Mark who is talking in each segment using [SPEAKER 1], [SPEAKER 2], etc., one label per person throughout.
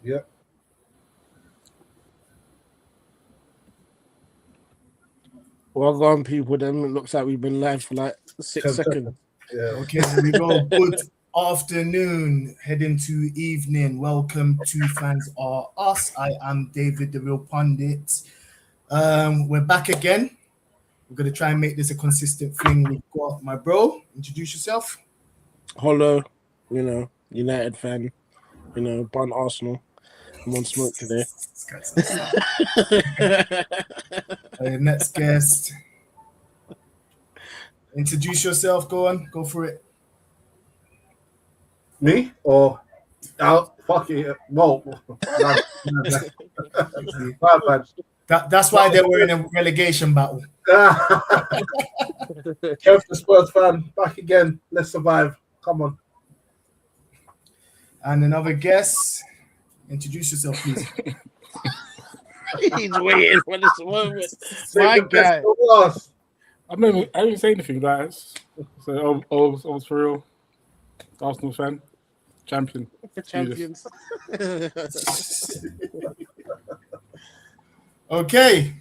[SPEAKER 1] Yeah.
[SPEAKER 2] Well done, people. Then it looks like we've been live for like 6
[SPEAKER 1] 10
[SPEAKER 2] seconds.
[SPEAKER 1] Yeah.
[SPEAKER 3] Okay, there we go. Good afternoon, heading to evening. Welcome to Fans Are Us. I am David the Real Pundit. We're back again. We're gonna try and make this a consistent thing. We've got my bro. Introduce yourself.
[SPEAKER 2] Hollow, United fan, bun Arsenal. I'm on smoke today.
[SPEAKER 3] Next guest. Introduce yourself. Go on. Go for it.
[SPEAKER 1] Me or fuck it. Well,
[SPEAKER 3] That's why they were in a relegation battle.
[SPEAKER 1] Kev the Spurs fan, back again. Let's survive. Come on.
[SPEAKER 3] And another guest. Introduce yourself, please.
[SPEAKER 2] He's waiting for this moment.
[SPEAKER 1] Save
[SPEAKER 2] My
[SPEAKER 1] the best
[SPEAKER 2] guy.
[SPEAKER 1] for last.
[SPEAKER 4] I didn't say anything, guys. So, I was for real. Arsenal fan, champion.
[SPEAKER 2] Champions.
[SPEAKER 3] Okay.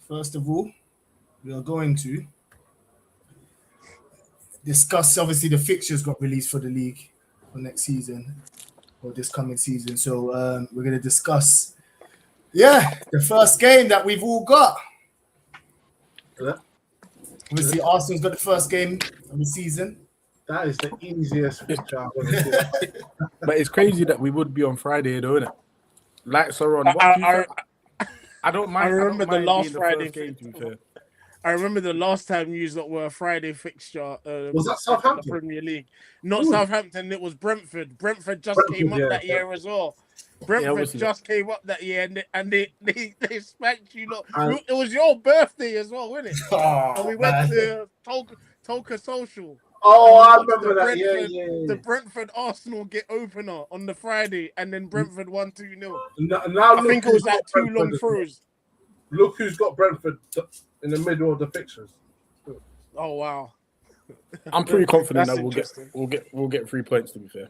[SPEAKER 3] First of all, we are going to discuss, obviously, the fixtures got released for the league for next season or this coming season. So we're going to discuss, the first game that we've all got.
[SPEAKER 1] Yeah.
[SPEAKER 3] Obviously, Arsenal's got the first game of the season.
[SPEAKER 1] That is the easiest picture I've ever seen.
[SPEAKER 4] But it's crazy that we would be on Friday, though, isn't it? Lights are on. I don't mind.
[SPEAKER 2] I remember the last
[SPEAKER 4] being
[SPEAKER 2] Friday
[SPEAKER 4] first game, to be fair.
[SPEAKER 2] I remember the last time you were a Friday fixture.
[SPEAKER 1] Was that Southampton?
[SPEAKER 2] The Premier League. Not Southampton, it was Brentford. Brentford just came up that year as well. Brentford just came up that year and they spanked you lot. It was your birthday as well, wasn't it? And we went to Tolka Social.
[SPEAKER 1] Oh, I remember that. Yeah.
[SPEAKER 2] The Brentford Arsenal get opener on the Friday, and then Brentford won 2-0.
[SPEAKER 1] Now
[SPEAKER 2] I think it was like 2 long throws.
[SPEAKER 1] Look who's got Brentford in the middle of the fixtures.
[SPEAKER 2] Oh wow!
[SPEAKER 4] I'm pretty confident
[SPEAKER 2] That's
[SPEAKER 4] that we'll get 3 points. To be fair.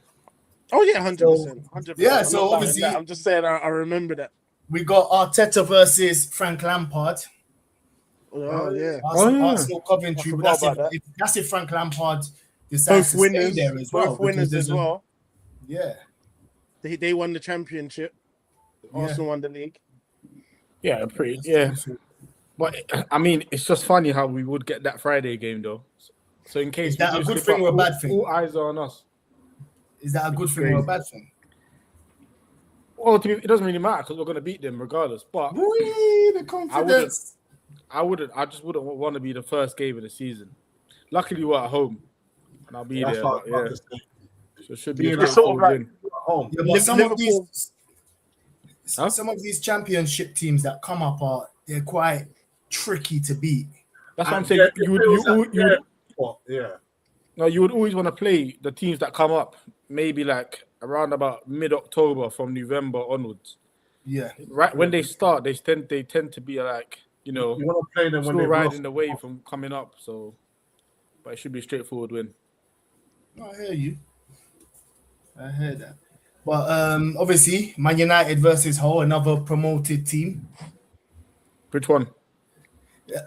[SPEAKER 2] Oh yeah, 100%. 100%.
[SPEAKER 3] Yeah, so obviously
[SPEAKER 2] I'm just saying I remember that.
[SPEAKER 3] we got Arteta versus Frank Lampard.
[SPEAKER 2] Oh yeah.
[SPEAKER 3] Arsenal Coventry. But that's if Frank Lampard decides
[SPEAKER 2] Both winners.
[SPEAKER 3] to stay there as well.
[SPEAKER 2] Both winners as well.
[SPEAKER 3] Yeah.
[SPEAKER 2] They won the championship. Arsenal won the league.
[SPEAKER 4] Yeah, But I mean, it's just funny how we would get that Friday game though. So in case
[SPEAKER 3] Is that a good thing or a bad thing?
[SPEAKER 4] All eyes are on us.
[SPEAKER 3] Is that a good thing or a bad thing?
[SPEAKER 4] Well, it doesn't really matter because we're going to beat them regardless. But
[SPEAKER 3] the confidence.
[SPEAKER 4] I just wouldn't want to be the first game of the season. Luckily, we're at home, and I'll be there. But, yeah, so it should be a
[SPEAKER 2] sort of like
[SPEAKER 4] win.
[SPEAKER 1] Home.
[SPEAKER 3] Yeah, but some of these championship teams that come up they're quite tricky to beat.
[SPEAKER 4] That's what I'm saying. You would always want to play the teams that come up, maybe like around about mid-October from November onwards.
[SPEAKER 3] Yeah.
[SPEAKER 4] Right when they start, they tend to be like,
[SPEAKER 1] you want to play them when
[SPEAKER 4] still
[SPEAKER 1] they're
[SPEAKER 4] riding the wave from coming up. So, but it should be a straightforward win.
[SPEAKER 3] I hear you. I heard that. But obviously, Man United versus Hull, another promoted team.
[SPEAKER 4] Which one?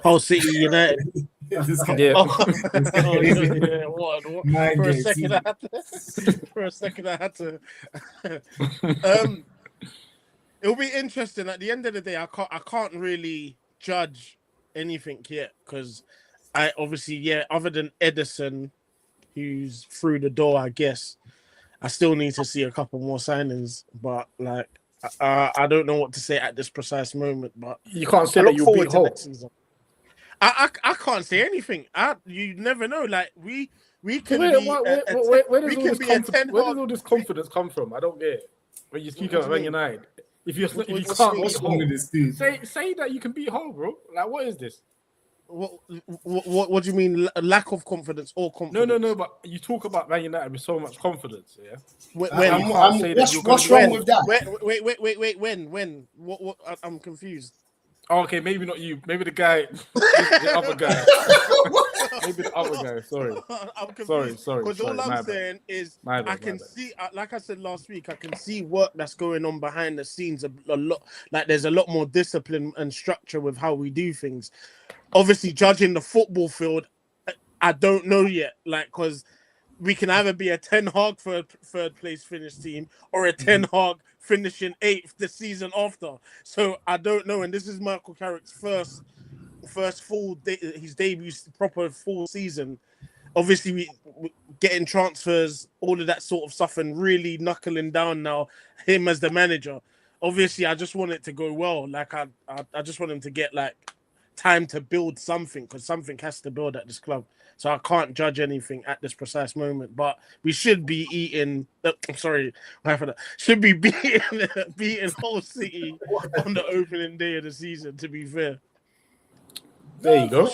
[SPEAKER 2] Hull City United.
[SPEAKER 4] Yeah.
[SPEAKER 2] What?
[SPEAKER 3] Mind
[SPEAKER 2] For a
[SPEAKER 3] games,
[SPEAKER 2] second, I had to. It'll be interesting. At the end of the day, I can't really judge anything yet because I obviously, other than Edison, who's through the door, I guess I still need to see a couple more signings. But like, I don't know what to say at this precise moment. But
[SPEAKER 4] you can't say that you'll beat Hull.
[SPEAKER 2] I can't say anything. You never know. Like we can.
[SPEAKER 4] Where does all this confidence come from? I don't get it. When you speak about Man United, if you can't beat Hull, say that you can beat Hull, bro. Like, what is this?
[SPEAKER 2] What do you mean? Lack of confidence or confidence?
[SPEAKER 4] No. But you talk about Man United with so much confidence, yeah.
[SPEAKER 3] What's wrong with that?
[SPEAKER 2] Wait. When? What? I'm confused.
[SPEAKER 4] Oh, okay, maybe not you. Maybe the guy, the other guy. Maybe the other guy. Sorry.
[SPEAKER 2] I'm confused.
[SPEAKER 4] Sorry.
[SPEAKER 2] Because all I'm saying is, I can see, like I said last week, I can see work that's going on behind the scenes a lot. Like there's a lot more discipline and structure with how we do things. Obviously, judging the football field, I don't know yet. Like, because we can either be a Ten Hag third place finish team or a Ten Hag finishing 8th the season after. So I don't know. And this is Michael Carrick's first full his debut proper full season. Obviously, we getting transfers, all of that sort of stuff, and really knuckling down now him as the manager. Obviously, I just want it to go well. Like I just want him to get like time to build something, because something has to build at this club. So I can't judge anything at this precise moment. But we should be eating. I'm sorry, should be beating Hull City on the opening day of the season. To be fair.
[SPEAKER 4] There you go.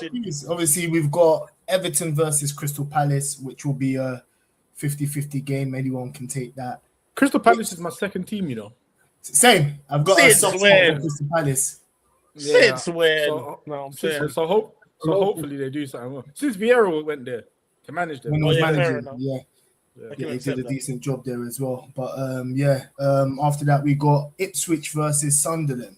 [SPEAKER 3] Obviously, we've got Everton versus Crystal Palace, which will be a 50-50 game. Anyone can take that.
[SPEAKER 4] Crystal Palace is my second team, you know.
[SPEAKER 3] Same. I've got a soft spot for Crystal Palace.
[SPEAKER 2] Yeah. Since when?
[SPEAKER 4] So hopefully they do something well. Since Vieira went there to manage them.
[SPEAKER 3] When he was managing, he did a decent job there as well. But after that, we got Ipswich versus Sunderland.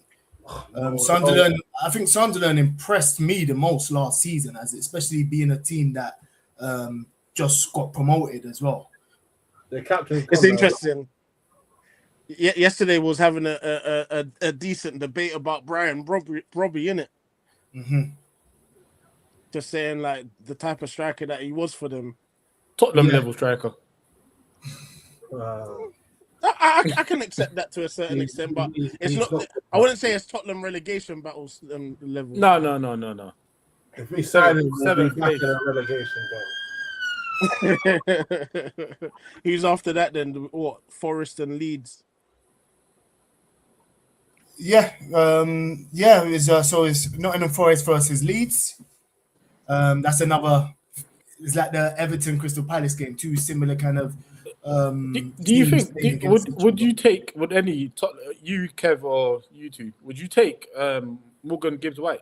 [SPEAKER 3] Sunderland, I think Sunderland impressed me the most last season, especially being a team that just got promoted as well.
[SPEAKER 1] The captain.
[SPEAKER 2] It's interesting. Yesterday was having a decent debate about Brian Robbie, innit?
[SPEAKER 3] Mm-hmm.
[SPEAKER 2] Just saying like the type of striker that he was for them.
[SPEAKER 4] Tottenham level striker.
[SPEAKER 2] I can accept that to a certain extent, but it's not. I wouldn't say it's Tottenham relegation battles level.
[SPEAKER 4] No.
[SPEAKER 1] If we sign him, we'll be back
[SPEAKER 4] place.
[SPEAKER 1] in a relegation game.
[SPEAKER 2] Who's after that then? What? Forest and Leeds.
[SPEAKER 3] It's Nottingham Forest versus Leeds. That's another. It's like the Everton Crystal Palace game. Two similar kind of.
[SPEAKER 4] Do you think would you take you Kev or you two, would you take Morgan Gibbs White?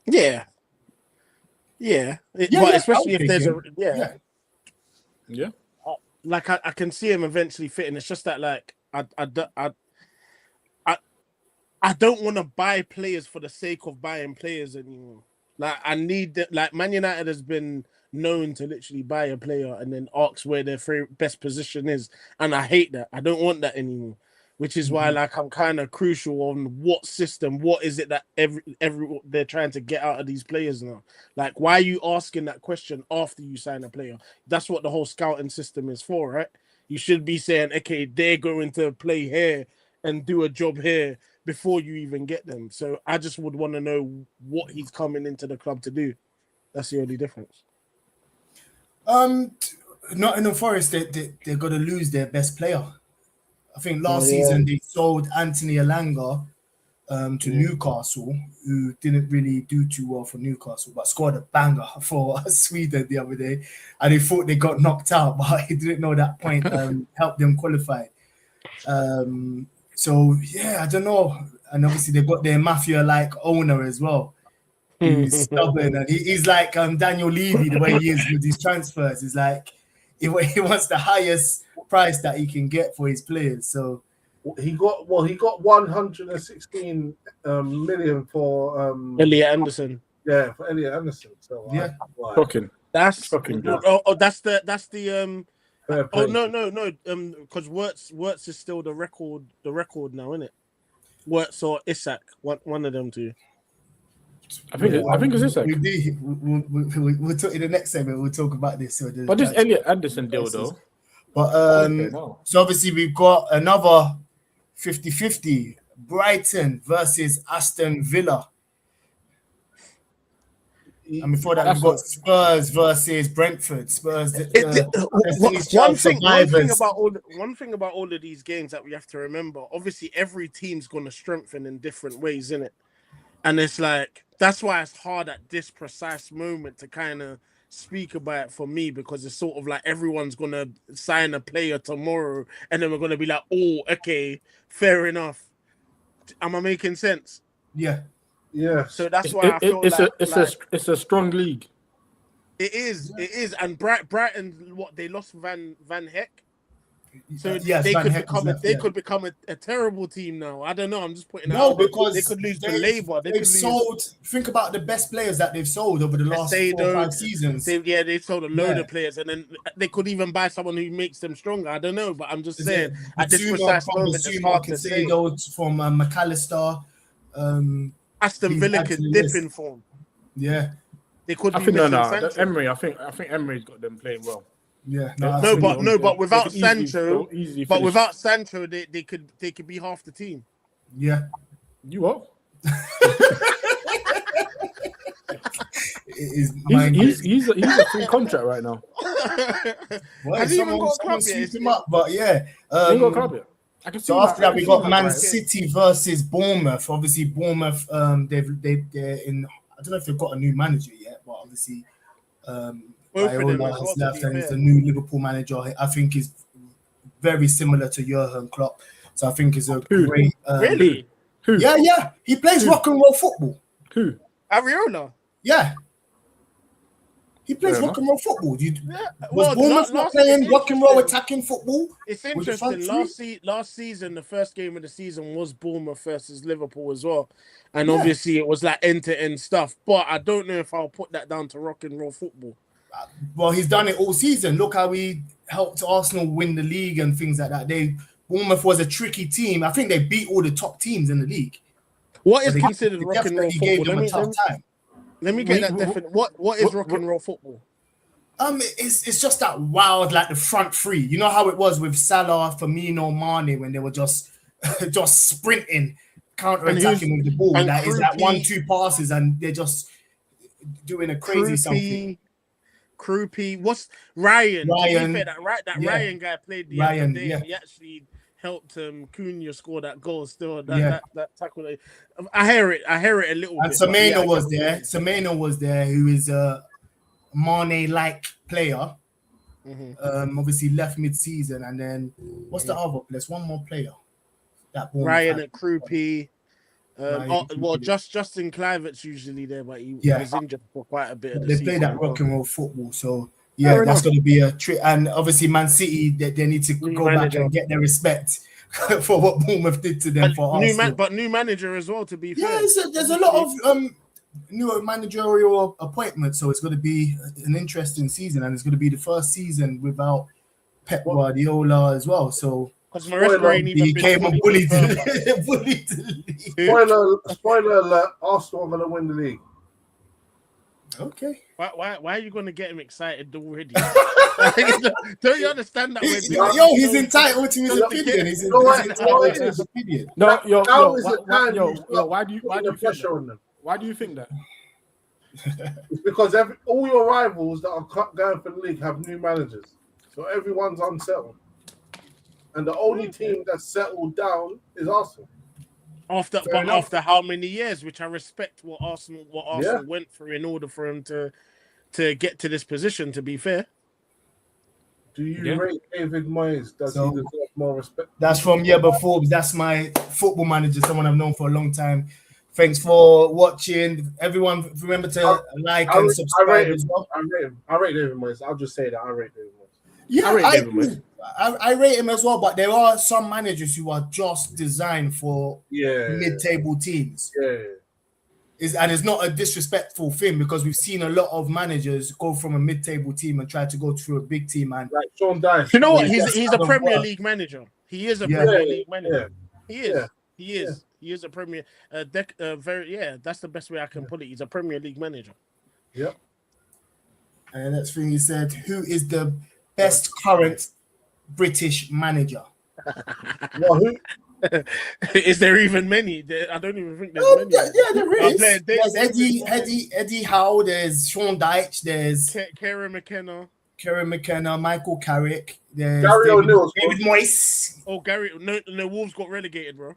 [SPEAKER 2] Yeah. But especially if there's like I can see him eventually fitting. It's just that like I don't want to buy players for the sake of buying players anymore. Like I need that. Like Man United has been known to literally buy a player and then ask where their best position is, and I hate that. I don't want that anymore. Which is why, like, I'm kind of crucial on what system, what is it that every they're trying to get out of these players now. Like, why are you asking that question after you sign a player? That's what the whole scouting system is for, right? You should be saying, okay, they're going to play here and do a job here before you even get them. So I just would want to know what he's coming into the club to do. That's the only difference.
[SPEAKER 3] Nottingham Forest, they're going to lose their best player. I think last season they sold Anthony Elanga to Newcastle, who didn't really do too well for Newcastle, but scored a banger for Sweden the other day. And they thought they got knocked out, but he didn't know that point helped them qualify. So, I don't know. And obviously they got their mafia-like owner as well. He's stubborn, and he's like Daniel Levy, the way he is with his transfers. He's like, he wants the highest price that he can get for his players. So
[SPEAKER 1] he got 116 million for
[SPEAKER 2] Elliot Anderson.
[SPEAKER 1] Yeah, for Elliot Anderson. So
[SPEAKER 4] shocking.
[SPEAKER 2] That's
[SPEAKER 4] shocking.
[SPEAKER 2] That's the no. Because Wirtz is still the record now, isn't it? Wirtz or Isak, one of them two.
[SPEAKER 4] I think it's Isak.
[SPEAKER 3] We'll talk in the next segment. We'll talk about this.
[SPEAKER 4] But this Elliot Anderson deal, though.
[SPEAKER 3] But so obviously we've got another 50-50. Brighton versus Aston Villa. And before that, we've got Spurs versus Brentford. Spurs.
[SPEAKER 2] One thing about all of these games that we have to remember. Obviously, every team's going to strengthen in different ways, innit? And it's like, that's why it's hard at this precise moment to kind of speak about it for me, because it's sort of like everyone's going to sign a player tomorrow and then we're going to be like, oh, okay, fair enough. Am I making sense?
[SPEAKER 3] Yeah.
[SPEAKER 1] Yeah.
[SPEAKER 2] So that's why I feel
[SPEAKER 4] it's a strong league.
[SPEAKER 2] It is. And Brighton, what they lost Van Heck. So
[SPEAKER 3] yes,
[SPEAKER 2] they
[SPEAKER 3] Van
[SPEAKER 2] could
[SPEAKER 3] Heck
[SPEAKER 2] become
[SPEAKER 3] left,
[SPEAKER 2] they could become a terrible team now. I don't know. I'm just putting
[SPEAKER 3] no,
[SPEAKER 2] out.
[SPEAKER 3] because
[SPEAKER 2] they could lose to
[SPEAKER 3] they've
[SPEAKER 2] Labour. They could lose.
[SPEAKER 3] sold. Think about the best players that they've sold over the last 4 or 5 seasons.
[SPEAKER 2] They sold a load of players, and then they could even buy someone who makes them stronger. I don't know, but I'm just saying at this precise moment, it's hard to say.
[SPEAKER 3] From McAllister,
[SPEAKER 2] Aston Villa could dip in form.
[SPEAKER 3] Yeah,
[SPEAKER 2] they could.
[SPEAKER 4] I think Emery. I think Emery's got them playing well.
[SPEAKER 3] Yeah,
[SPEAKER 2] but without Sancho,
[SPEAKER 3] they
[SPEAKER 2] could be half the team.
[SPEAKER 3] Yeah,
[SPEAKER 4] you are. He's a free contract right now.
[SPEAKER 3] Well,
[SPEAKER 2] Has he even got a club yet?
[SPEAKER 3] Him up, but yeah.
[SPEAKER 4] He ain't got a club yet.
[SPEAKER 3] So after that, we got Man City versus Bournemouth. Obviously, Bournemouth, they're in. I don't know if they've got a new manager yet, but obviously, Iola has left, and he's the new Liverpool manager. I think is very similar to Jurgen Klopp. So I think it's a great.
[SPEAKER 2] Really?
[SPEAKER 4] Who?
[SPEAKER 3] Yeah. He plays rock and roll football.
[SPEAKER 4] Who?
[SPEAKER 2] Ariola.
[SPEAKER 3] Yeah. He plays rock and roll football. Was Bournemouth not playing rock and roll attacking football?
[SPEAKER 2] It's interesting. Last season, the first game of the season was Bournemouth versus Liverpool as well. And obviously it was like end-to-end stuff. But I don't know if I'll put that down to rock and roll football.
[SPEAKER 3] Well, he's done it all season. Look how he helped Arsenal win the league and things like that. Bournemouth was a tricky team. I think they beat all the top teams in the league.
[SPEAKER 2] What is considered rock and roll football?
[SPEAKER 3] Gave them a tough time.
[SPEAKER 2] Let me get that definition. What is rock and roll football?
[SPEAKER 3] It's just that wild, like the front three. You know how it was with Salah, Firmino, Mane when they were just sprinting, counter-attacking with the ball. That is like 1-2 passes, and they're just doing a crazy something.
[SPEAKER 2] Croupy. What's Ryan?
[SPEAKER 3] Ryan
[SPEAKER 2] guy played the other day. Yeah. He actually helped Cunha score that goal. Still, that tackle. I hear it a little bit.
[SPEAKER 3] And Semenyo was there. Semenyo was there, who is a Mane-like player. Mm-hmm. Obviously left mid-season, and then what's the other place? One more player. That
[SPEAKER 2] Ryan at Croupy. Justin Kluivert's usually there, but he was injured for quite a bit of the season.
[SPEAKER 3] They play that rock and roll football, so that's going to be a trick. And obviously, Man City, they need to go back and get their respect for what Bournemouth did to them for Arsenal.
[SPEAKER 2] But new manager as well, to be fair.
[SPEAKER 3] There's a lot of new managerial appointments, so it's going to be an interesting season, and it's going to be the first season without Pep Guardiola as well. So. He came and bullied the league.
[SPEAKER 1] Spoiler alert, Arsenal are going to win the league.
[SPEAKER 3] Okay.
[SPEAKER 2] Why are you going to get him excited already? Don't you understand that?
[SPEAKER 3] He's entitled to his opinion. He's entitled to his opinion.
[SPEAKER 4] Why do you think that?
[SPEAKER 1] It's because all your rivals that are going for the league have new managers. So everyone's unsettled. And the only team that's settled down is Arsenal.
[SPEAKER 2] After how many years, which I respect what Arsenal went through in order for him to get to this position, to be fair.
[SPEAKER 1] Do you rate David Moyes? Does he deserve more respect?
[SPEAKER 3] That's from Forbes. That's my football manager, someone I've known for a long time. Thanks for watching. Everyone, remember to and subscribe as well.
[SPEAKER 1] I rate David Moyes. I'll just say that I rate David Moyes.
[SPEAKER 3] Yeah, I rate him as well, but there are some managers who are just designed for mid-table teams. And it's not a disrespectful thing, because we've seen a lot of managers go from a mid-table team and try to go through a big team. And
[SPEAKER 1] like Sean Dyche.
[SPEAKER 2] You know what? He's a Premier League manager. He is a Premier League manager. He is a Premier. That's the best way I can put it. He's a Premier League manager.
[SPEAKER 1] Yep.
[SPEAKER 3] And that's thing he said. Who is the best current British manager?
[SPEAKER 1] Well,
[SPEAKER 2] is there even many? I don't even think there's many.
[SPEAKER 3] Yeah, there is. There's Eddie Howe. There's Sean Dyche. There's
[SPEAKER 2] Kieran McKenna,
[SPEAKER 3] Michael Carrick. There's
[SPEAKER 1] Gary O'Neill.
[SPEAKER 3] David Moyes.
[SPEAKER 2] Oh, Gary. No, Wolves got relegated, bro.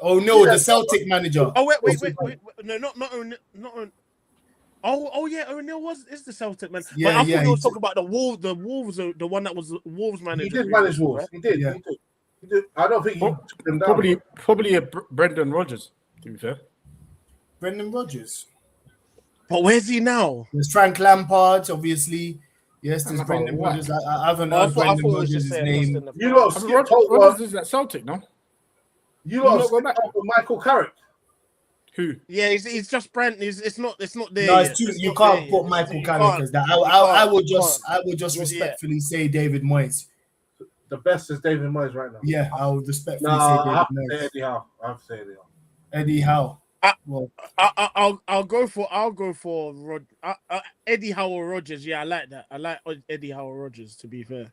[SPEAKER 3] Oh no, the Celtic manager.
[SPEAKER 2] Oh wait. No, not. Oh yeah, O'Neill is the Celtic man.
[SPEAKER 3] Yeah,
[SPEAKER 2] but I thought you were talking about the Wolves. The Wolves, the one that was the Wolves manager.
[SPEAKER 1] He did manage Wolves. Right? He did. I don't think he took them down.
[SPEAKER 4] Probably a Brendan Rodgers, to be fair.
[SPEAKER 3] Brendan Rodgers.
[SPEAKER 2] But where's he now?
[SPEAKER 3] There's Frank Lampard, obviously. Yes, there's
[SPEAKER 4] Lampard,
[SPEAKER 3] Brendan
[SPEAKER 4] what?
[SPEAKER 3] Rodgers. I haven't
[SPEAKER 2] Oh, I
[SPEAKER 3] heard
[SPEAKER 2] thought
[SPEAKER 3] Brendan
[SPEAKER 2] it was just
[SPEAKER 3] Rodgers'
[SPEAKER 2] saying
[SPEAKER 3] name.
[SPEAKER 2] Austin the
[SPEAKER 1] You lot
[SPEAKER 2] Fire.
[SPEAKER 1] skipped over.
[SPEAKER 4] Rodgers is at Celtic, no?
[SPEAKER 1] You lot
[SPEAKER 4] not go
[SPEAKER 1] skipped
[SPEAKER 4] back.
[SPEAKER 1] over Michael Carrick.
[SPEAKER 4] Who?
[SPEAKER 2] Yeah, he's just Brent. It's not there.
[SPEAKER 3] No,
[SPEAKER 2] yet.
[SPEAKER 3] it's too.
[SPEAKER 2] It's
[SPEAKER 3] You
[SPEAKER 2] not
[SPEAKER 3] can't
[SPEAKER 2] there
[SPEAKER 3] put
[SPEAKER 2] yet.
[SPEAKER 3] Michael
[SPEAKER 2] You
[SPEAKER 3] Carrick
[SPEAKER 2] can't.
[SPEAKER 3] as that.
[SPEAKER 2] You
[SPEAKER 3] I would
[SPEAKER 2] can't.
[SPEAKER 3] just
[SPEAKER 2] Yeah.
[SPEAKER 3] respectfully say David Moyes.
[SPEAKER 1] The best is David Moyes right now.
[SPEAKER 3] Yeah, I would respectfully
[SPEAKER 1] No,
[SPEAKER 3] say
[SPEAKER 1] I
[SPEAKER 3] David
[SPEAKER 1] have to say
[SPEAKER 3] Moyes.
[SPEAKER 1] Eddie Howe. I have to say Eddie Howe.
[SPEAKER 3] Eddie Howe. Well,
[SPEAKER 2] I'll go for Eddie Howe or Rodgers. Yeah, I like that. I like Eddie Howe or Rodgers. To be fair,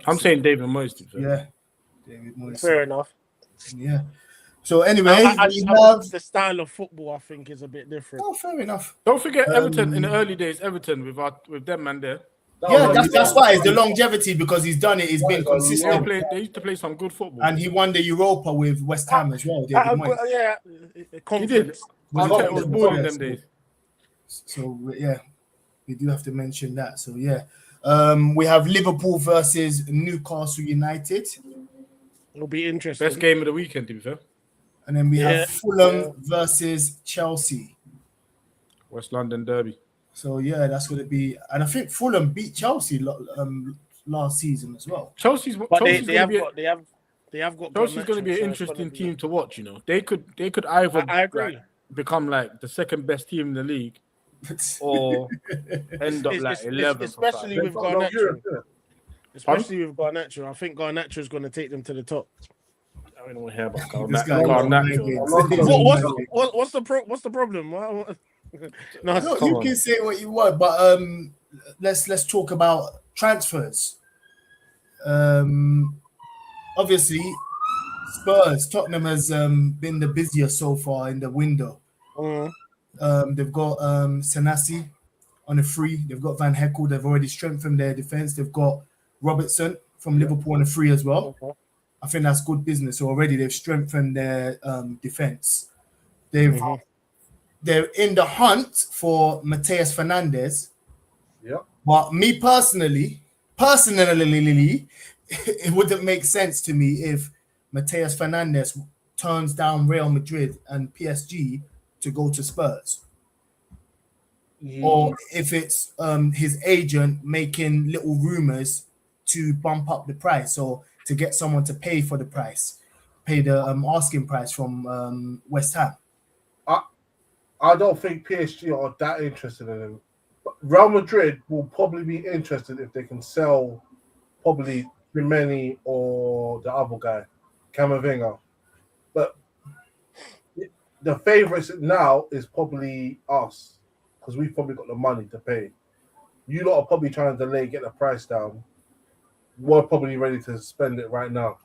[SPEAKER 4] I'm saying David Moyes. To be fair.
[SPEAKER 3] yeah, David Moyes.
[SPEAKER 2] fair enough.
[SPEAKER 3] Yeah. So anyway,
[SPEAKER 2] I
[SPEAKER 3] we have.
[SPEAKER 2] the style of football I think is a bit different.
[SPEAKER 3] Oh, fair enough.
[SPEAKER 4] Don't forget Everton in the early days. Everton with them man there.
[SPEAKER 3] Yeah, that's why it's the longevity because he's done it. He's been
[SPEAKER 4] They
[SPEAKER 3] consistent,
[SPEAKER 4] used to play some good football.
[SPEAKER 3] and he won the Europa with West Ham as well. David Moyes.
[SPEAKER 2] Yeah,
[SPEAKER 4] He did.
[SPEAKER 2] confidence.
[SPEAKER 4] Arteta was born in them days.
[SPEAKER 3] So yeah, we do have to mention that. So yeah, we have Liverpool versus Newcastle United,
[SPEAKER 2] It'll be interesting.
[SPEAKER 4] Best game of the weekend, to be fair.
[SPEAKER 3] and then we
[SPEAKER 2] Yeah.
[SPEAKER 3] have Fulham versus Chelsea.
[SPEAKER 4] West London derby.
[SPEAKER 3] So yeah, that's going to be, and I think Fulham beat Chelsea last season as well.
[SPEAKER 4] Chelsea's
[SPEAKER 2] But
[SPEAKER 4] going
[SPEAKER 2] they have got.
[SPEAKER 4] to be an
[SPEAKER 2] so it's
[SPEAKER 4] interesting
[SPEAKER 2] gonna be-
[SPEAKER 4] team to watch. You know, they could either
[SPEAKER 2] I agree.
[SPEAKER 4] become like the second best team in the league, or end up like 11th.
[SPEAKER 2] especially with Garnacho. Especially with Garnacho, I think Garnacho is going to take them to the top.
[SPEAKER 4] I don't want to hear about
[SPEAKER 3] This guy
[SPEAKER 4] Garnacho.
[SPEAKER 2] What's the problem? No,
[SPEAKER 3] No,
[SPEAKER 2] come
[SPEAKER 3] you
[SPEAKER 2] on.
[SPEAKER 3] can say what you want, but let's talk about transfers. Obviously, Tottenham has been the busiest so far in the window. They've got Senasi on a free. They've got Van Heckel. They've already strengthened their defense. They've got Robertson from Liverpool on a free as well. I think that's good business. So already they've strengthened their defense. They're in the hunt for Mateus Fernandes.
[SPEAKER 1] Yeah.
[SPEAKER 3] But me personally, it wouldn't make sense to me if Mateus Fernandes turns down Real Madrid and PSG to go to Spurs. Or if it's his agent making little rumors to bump up the price or to get someone to pay for the price, pay the asking price from West Ham.
[SPEAKER 1] I don't think PSG are that interested in him. But Real Madrid will probably be interested if they can sell probably Rimeni or the other guy, Camavinga. But the favourites now is probably us because we've probably got the money to pay. You lot are probably trying to delay, get the price down. We're probably ready to spend it right now.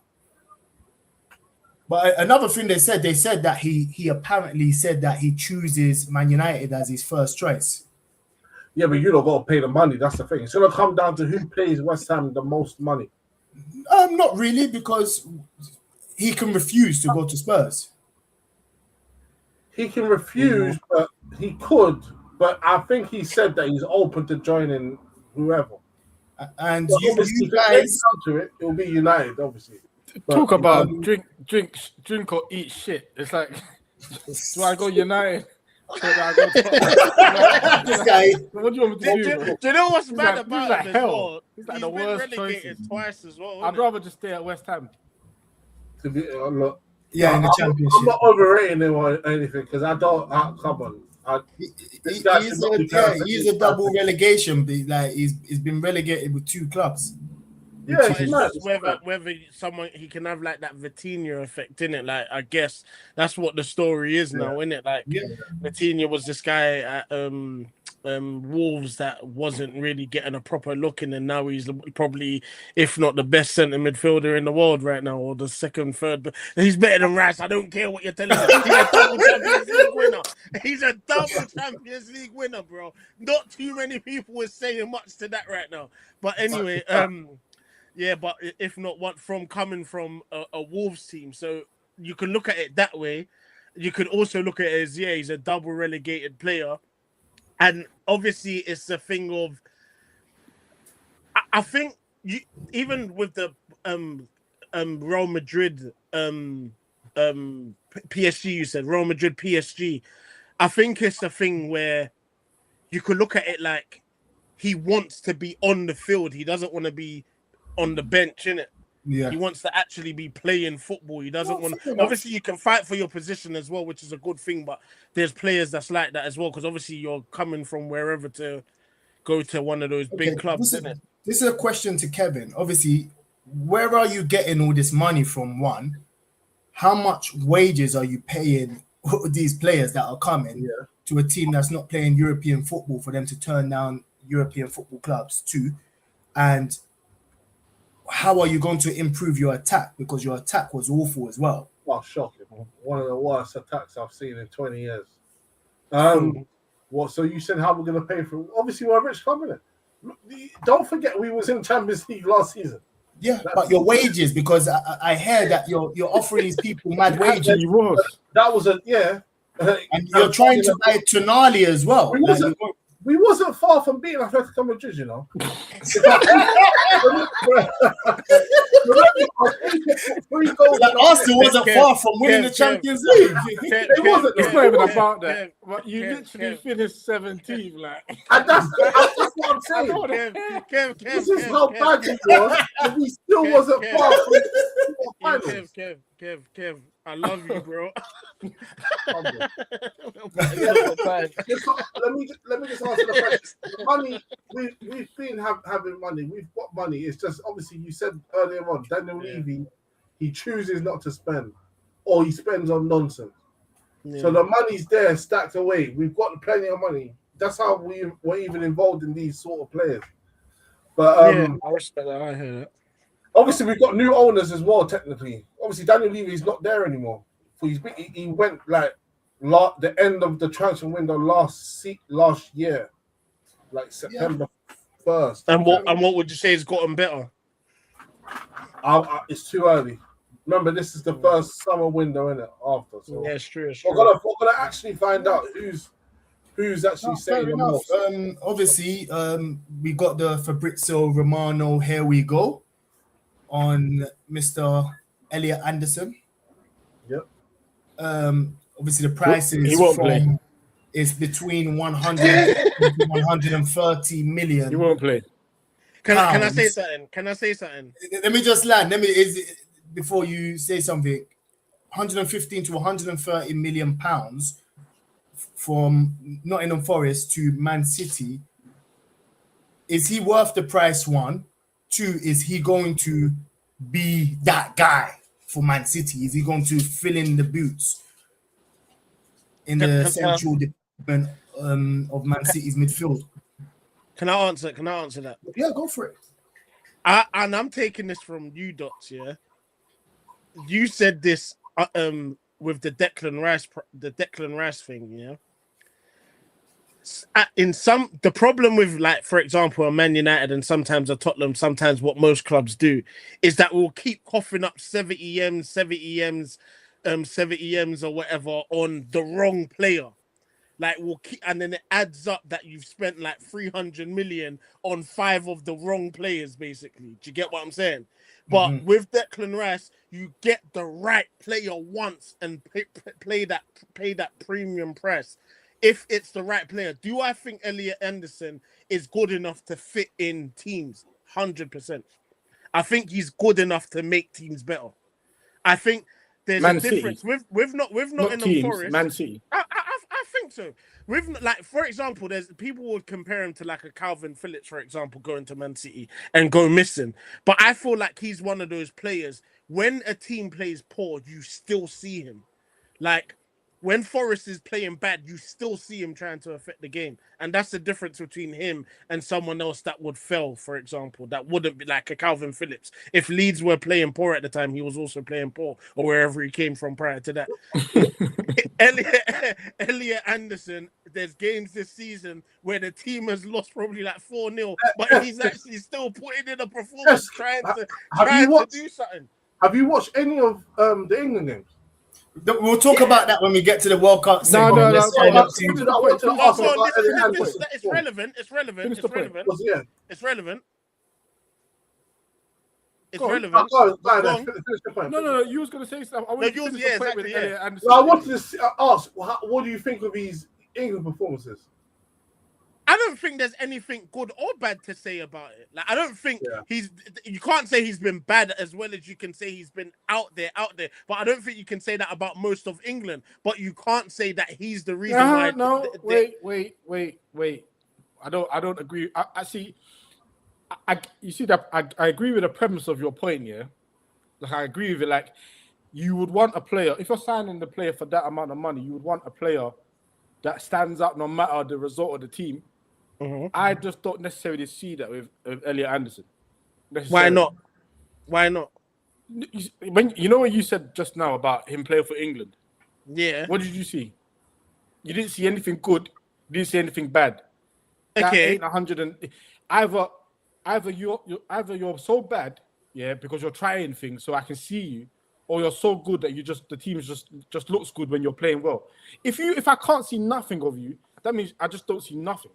[SPEAKER 3] But another thing they said that he apparently said that he chooses Man United as his first choice.
[SPEAKER 1] Yeah, but you don't got to pay the money. That's the thing. It's going to come down to who pays West Ham the most money.
[SPEAKER 3] Not really, because he can refuse to go to Spurs.
[SPEAKER 1] He can refuse, but he could. But I think he said that he's open to joining whoever.
[SPEAKER 3] And
[SPEAKER 1] So
[SPEAKER 3] you
[SPEAKER 1] obviously,
[SPEAKER 3] guys,
[SPEAKER 1] to it, it'll be United, obviously.
[SPEAKER 4] Talk about drink or eat shit. It's like, do I go United? Or do I go
[SPEAKER 3] this guy,
[SPEAKER 4] what do you want me to do? Bro?
[SPEAKER 2] Do you know what's
[SPEAKER 4] He's
[SPEAKER 2] bad
[SPEAKER 4] like-
[SPEAKER 2] about
[SPEAKER 4] he's like
[SPEAKER 2] him as
[SPEAKER 4] hell.
[SPEAKER 2] well?
[SPEAKER 4] He's like
[SPEAKER 2] He's
[SPEAKER 4] the
[SPEAKER 2] been
[SPEAKER 4] worst
[SPEAKER 2] relegated
[SPEAKER 4] choices.
[SPEAKER 2] twice as well.
[SPEAKER 4] I'd
[SPEAKER 2] innit?
[SPEAKER 4] rather just stay at West Ham.
[SPEAKER 1] To be, look,
[SPEAKER 3] yeah, in the
[SPEAKER 1] I'm
[SPEAKER 3] championship.
[SPEAKER 1] not overrating him or anything because I don't. Come on. This guy should not be playing for
[SPEAKER 3] He's
[SPEAKER 1] this
[SPEAKER 3] a double
[SPEAKER 1] guy.
[SPEAKER 3] relegation. But like he's been relegated with 2 clubs.
[SPEAKER 1] Yeah,
[SPEAKER 2] But
[SPEAKER 1] it's
[SPEAKER 2] it's
[SPEAKER 1] mad.
[SPEAKER 2] just whether someone he can have like that Vitinha effect in it. Like I guess that's what the story is now, isn't it? Like Vitinha was this guy at Wolves that wasn't really getting a proper look in, and now he's probably, if not the best centre midfielder in the world right now, or the second, third. But he's better than Rice. I don't care what you're telling me. He's a double Champions League winner. He's a double Champions League winner, bro. Not too many people are saying much to that right now. But anyway, yeah, but if not what from coming from a Wolves team, so you can look at it that way. You could also look at it as he's a double relegated player, and obviously it's a thing of. I think you even with the Real Madrid PSG, you said Real Madrid PSG. I think it's a thing where you could look at it like he wants to be on the field. He doesn't want to be on the bench, innit?
[SPEAKER 3] Yeah.
[SPEAKER 2] He wants to actually be playing football. He doesn't want to. Obviously, you can fight for your position as well, which is a good thing. But there's players that's like that as well, because obviously you're coming from wherever to go to one of those big clubs, isn't it?
[SPEAKER 3] This is a question to Kevin. Obviously, where are you getting all this money from? One, how much wages are you paying these players that are coming to a team that's not playing European football for them to turn down European football clubs? Two, and how are you going to improve your attack? Because your attack was awful as well.
[SPEAKER 1] Oh, shocking. One of the worst attacks I've seen in 20 years. What? So you said how we're going to pay for? Obviously, we're a rich club, innit? Don't forget we was in Champions League last season.
[SPEAKER 3] Yeah, but your wages, because I hear that you're offering these people mad wages.
[SPEAKER 1] That was and
[SPEAKER 3] you're trying to buy Tonali as well.
[SPEAKER 1] We wasn't far from beating Atletico Madrid, you know.
[SPEAKER 3] Arsenal wasn't far from winning the Champions League.
[SPEAKER 4] It's not even about that. But you literally finished 17th, like.
[SPEAKER 1] And that's what I'm saying. This is how bad it was, and we still wasn't far from the
[SPEAKER 2] Kev, I love you, bro.
[SPEAKER 1] Let me just answer the question. Money, we've been having money. We've got money. It's just obviously you said earlier on, Daniel Levy, he chooses not to spend, or he spends on nonsense. Yeah. So the money's there, stacked away. We've got plenty of money. That's how we're even involved in these sort of players. But
[SPEAKER 2] I respect that. I hear that.
[SPEAKER 1] Obviously, we've got new owners as well. Technically, obviously, Daniel Levy's not there anymore. He went like the end of the transfer window last year, like September 1st.
[SPEAKER 2] And what would you say has gotten better?
[SPEAKER 1] It's too early. Remember, this is the first summer window, innit? After, so
[SPEAKER 2] yeah, it's true.
[SPEAKER 1] We're gonna actually find out who's actually saying the most.
[SPEAKER 3] Obviously, we got the Fabrizio Romano. Here we go on Mr. Elliot Anderson.
[SPEAKER 1] Yep.
[SPEAKER 3] Obviously, the price is between 100 and 130 million.
[SPEAKER 4] He won't play.
[SPEAKER 2] Can I say something?
[SPEAKER 3] Let me just land. Before you say something, 115 to 130 million pounds from Nottingham Forest to Man City. Is he worth the price? One. Two, is he going to be that guy for Man City? Is he going to fill in the boots in the central department of Man City's midfield?
[SPEAKER 2] Can I answer that?
[SPEAKER 3] Yeah, go for it.
[SPEAKER 2] And I'm taking this from you, Dots. Yeah, you said this with the Declan Rice thing. Yeah. The problem with, like, for example, a Man United and sometimes a Tottenham, sometimes what most clubs do is that we'll keep coughing up 70 M's or whatever on the wrong player. Like, we'll keep, and then it adds up that you've spent like 300 million on 5 of the wrong players, basically. Do you get what I'm saying? But with Declan Rice, you get the right player once and pay that premium price. If it's the right player, do I think Elliot Anderson is good enough to fit in teams? 100%. I think he's good enough to make teams better. I think there's a difference with Nottingham Forest.
[SPEAKER 4] Man City.
[SPEAKER 2] I think so. With, like, for example, there's people would compare him to like a Calvin Phillips, for example, going to Man City and go missing. But I feel like he's one of those players. When a team plays poor, you still see him. Like, when Forest is playing bad, you still see him trying to affect the game. And that's the difference between him and someone else that would fail, for example, that wouldn't be like a Calvin Phillips. If Leeds were playing poor at the time, he was also playing poor, or wherever he came from prior to that. Elliot Anderson, there's games this season where the team has lost probably like 4-0, but he's actually still putting in a performance trying to do something.
[SPEAKER 1] Have you watched any of the England games?
[SPEAKER 3] We'll talk about that when we get to the World Cup.
[SPEAKER 2] It's relevant. It's relevant. Go on.
[SPEAKER 4] No. You was gonna say something. I wanted to finish the point with Elliot Anderson.
[SPEAKER 1] I wanted to ask, what do you think of his England performances?
[SPEAKER 2] I don't think there's anything good or bad to say about it. Like, I don't think you can't say he's been bad as well as you can say he's been out there. But I don't think you can say that about most of England. But you can't say that he's the reason why.
[SPEAKER 4] No, wait. I don't agree. I see. You see that I agree with the premise of your point. Yeah, like I agree with it. Like, you would want a player, if you're signing the player for that amount of money, you would want a player that stands up no matter the result of the team. Mm-hmm. I just don't necessarily see that with Elliot Anderson.
[SPEAKER 2] Why not? When
[SPEAKER 4] you said just now about him playing for England,
[SPEAKER 2] what
[SPEAKER 4] did you see? You didn't see anything good. You didn't see anything bad.
[SPEAKER 2] Okay,
[SPEAKER 4] that ain't 100 and either you're so bad, because you're trying things so I can see you, or you're so good that the team just looks good when you're playing well. If I can't see nothing of you, that means I just don't see nothing.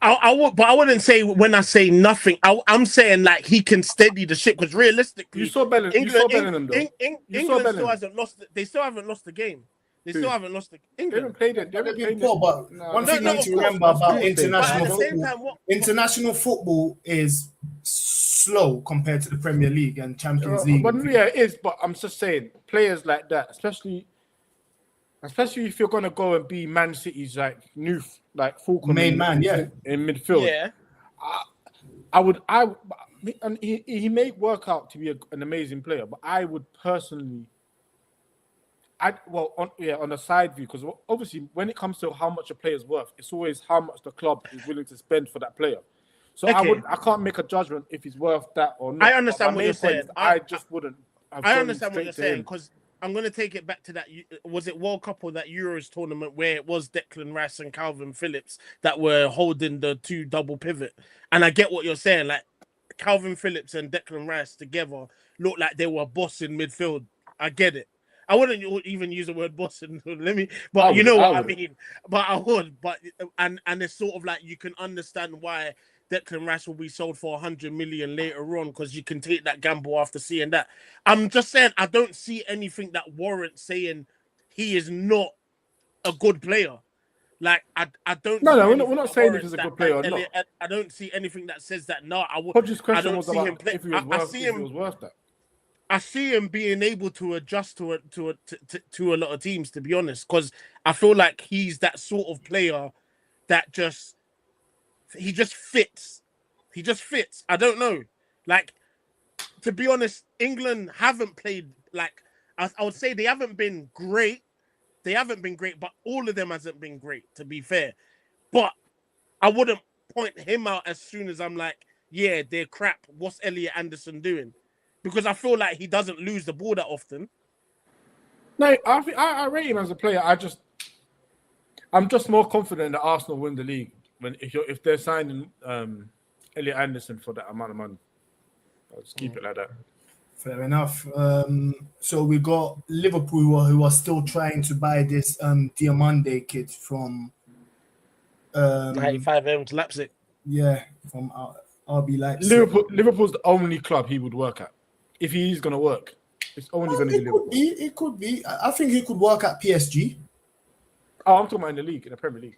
[SPEAKER 2] But I wouldn't say when I say nothing. I'm saying like he can steady the ship, because realistically,
[SPEAKER 4] you saw Bellingham though.
[SPEAKER 2] England still hasn't lost. They still haven't lost the game. They still haven't lost the England.
[SPEAKER 4] They haven't played it. They haven't played it.
[SPEAKER 3] But one thing you need to remember about international football is slow compared to the Premier League and Champions League.
[SPEAKER 4] But it is. But I'm just saying, players like that, especially if you're gonna go and be Man City's Fulcrum
[SPEAKER 3] main man,
[SPEAKER 4] in midfield.
[SPEAKER 2] Yeah,
[SPEAKER 4] and he may work out to be an amazing player, but I would personally, on a side view, because obviously when it comes to how much a player's worth, it's always how much the club is willing to spend for that player. So I can't make a judgment if he's worth that or not.
[SPEAKER 2] I understand what you're saying.
[SPEAKER 4] I just wouldn't.
[SPEAKER 2] I understand what you're saying, because I'm going to take it back to that. Was it World Cup or that Euros tournament where it was Declan Rice and Calvin Phillips that were holding the two double pivot? And I get what you're saying. Like, Calvin Phillips and Declan Rice together looked like they were boss in midfield. I get it. I wouldn't even use the word boss in but you know what I mean. But I would. But and it's sort of like you can understand why Declan Rice will be sold for 100 million later on, because you can take that gamble after seeing that. I'm just saying, I don't see anything that warrants saying he is not a good player. Like, I don't.
[SPEAKER 4] No, we're not saying if he's a good player or not.
[SPEAKER 2] I don't see anything that says that. No, I would.
[SPEAKER 4] Hodges' question was about if he was worth that.
[SPEAKER 2] I see him being able to adjust to a lot of teams, to be honest, because I feel like he's that sort of player that he just fits. He just fits. I don't know. Like, to be honest, England haven't played, like, I would say they haven't been great. They haven't been great, but all of them hasn't been great, to be fair. But I wouldn't point him out as soon as I'm like, yeah, they're crap. What's Elliot Anderson doing? Because I feel like he doesn't lose the ball that often.
[SPEAKER 4] No, I rate him as a player. I'm just more confident that Arsenal win the league if they're signing Elliot Anderson for that amount of money. I'll just keep it like that.
[SPEAKER 3] Fair enough. So we got Liverpool who are still trying to buy this Diamande kid from
[SPEAKER 2] 95M to Leipzig.
[SPEAKER 3] Yeah, from RB Leipzig.
[SPEAKER 4] Liverpool's the only club he would work at. If he is going to work, it's only going to be Liverpool.
[SPEAKER 3] It could be. I think he could work at PSG.
[SPEAKER 4] Oh, I'm talking about in the league, in the Premier League.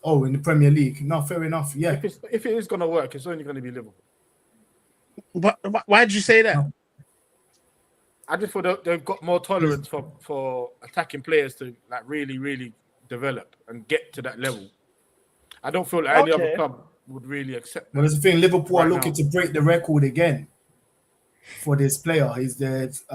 [SPEAKER 3] Oh, in the Premier League. No, fair enough. Yeah.
[SPEAKER 4] If it is going to work, it's only going to be Liverpool.
[SPEAKER 2] But why did you say that?
[SPEAKER 3] No.
[SPEAKER 4] I just thought they've got more tolerance for attacking players to like really, really develop and get to that level. I don't feel like any other club would really accept that.
[SPEAKER 3] Well, that's the thing. Liverpool are looking to break the record again for this player. I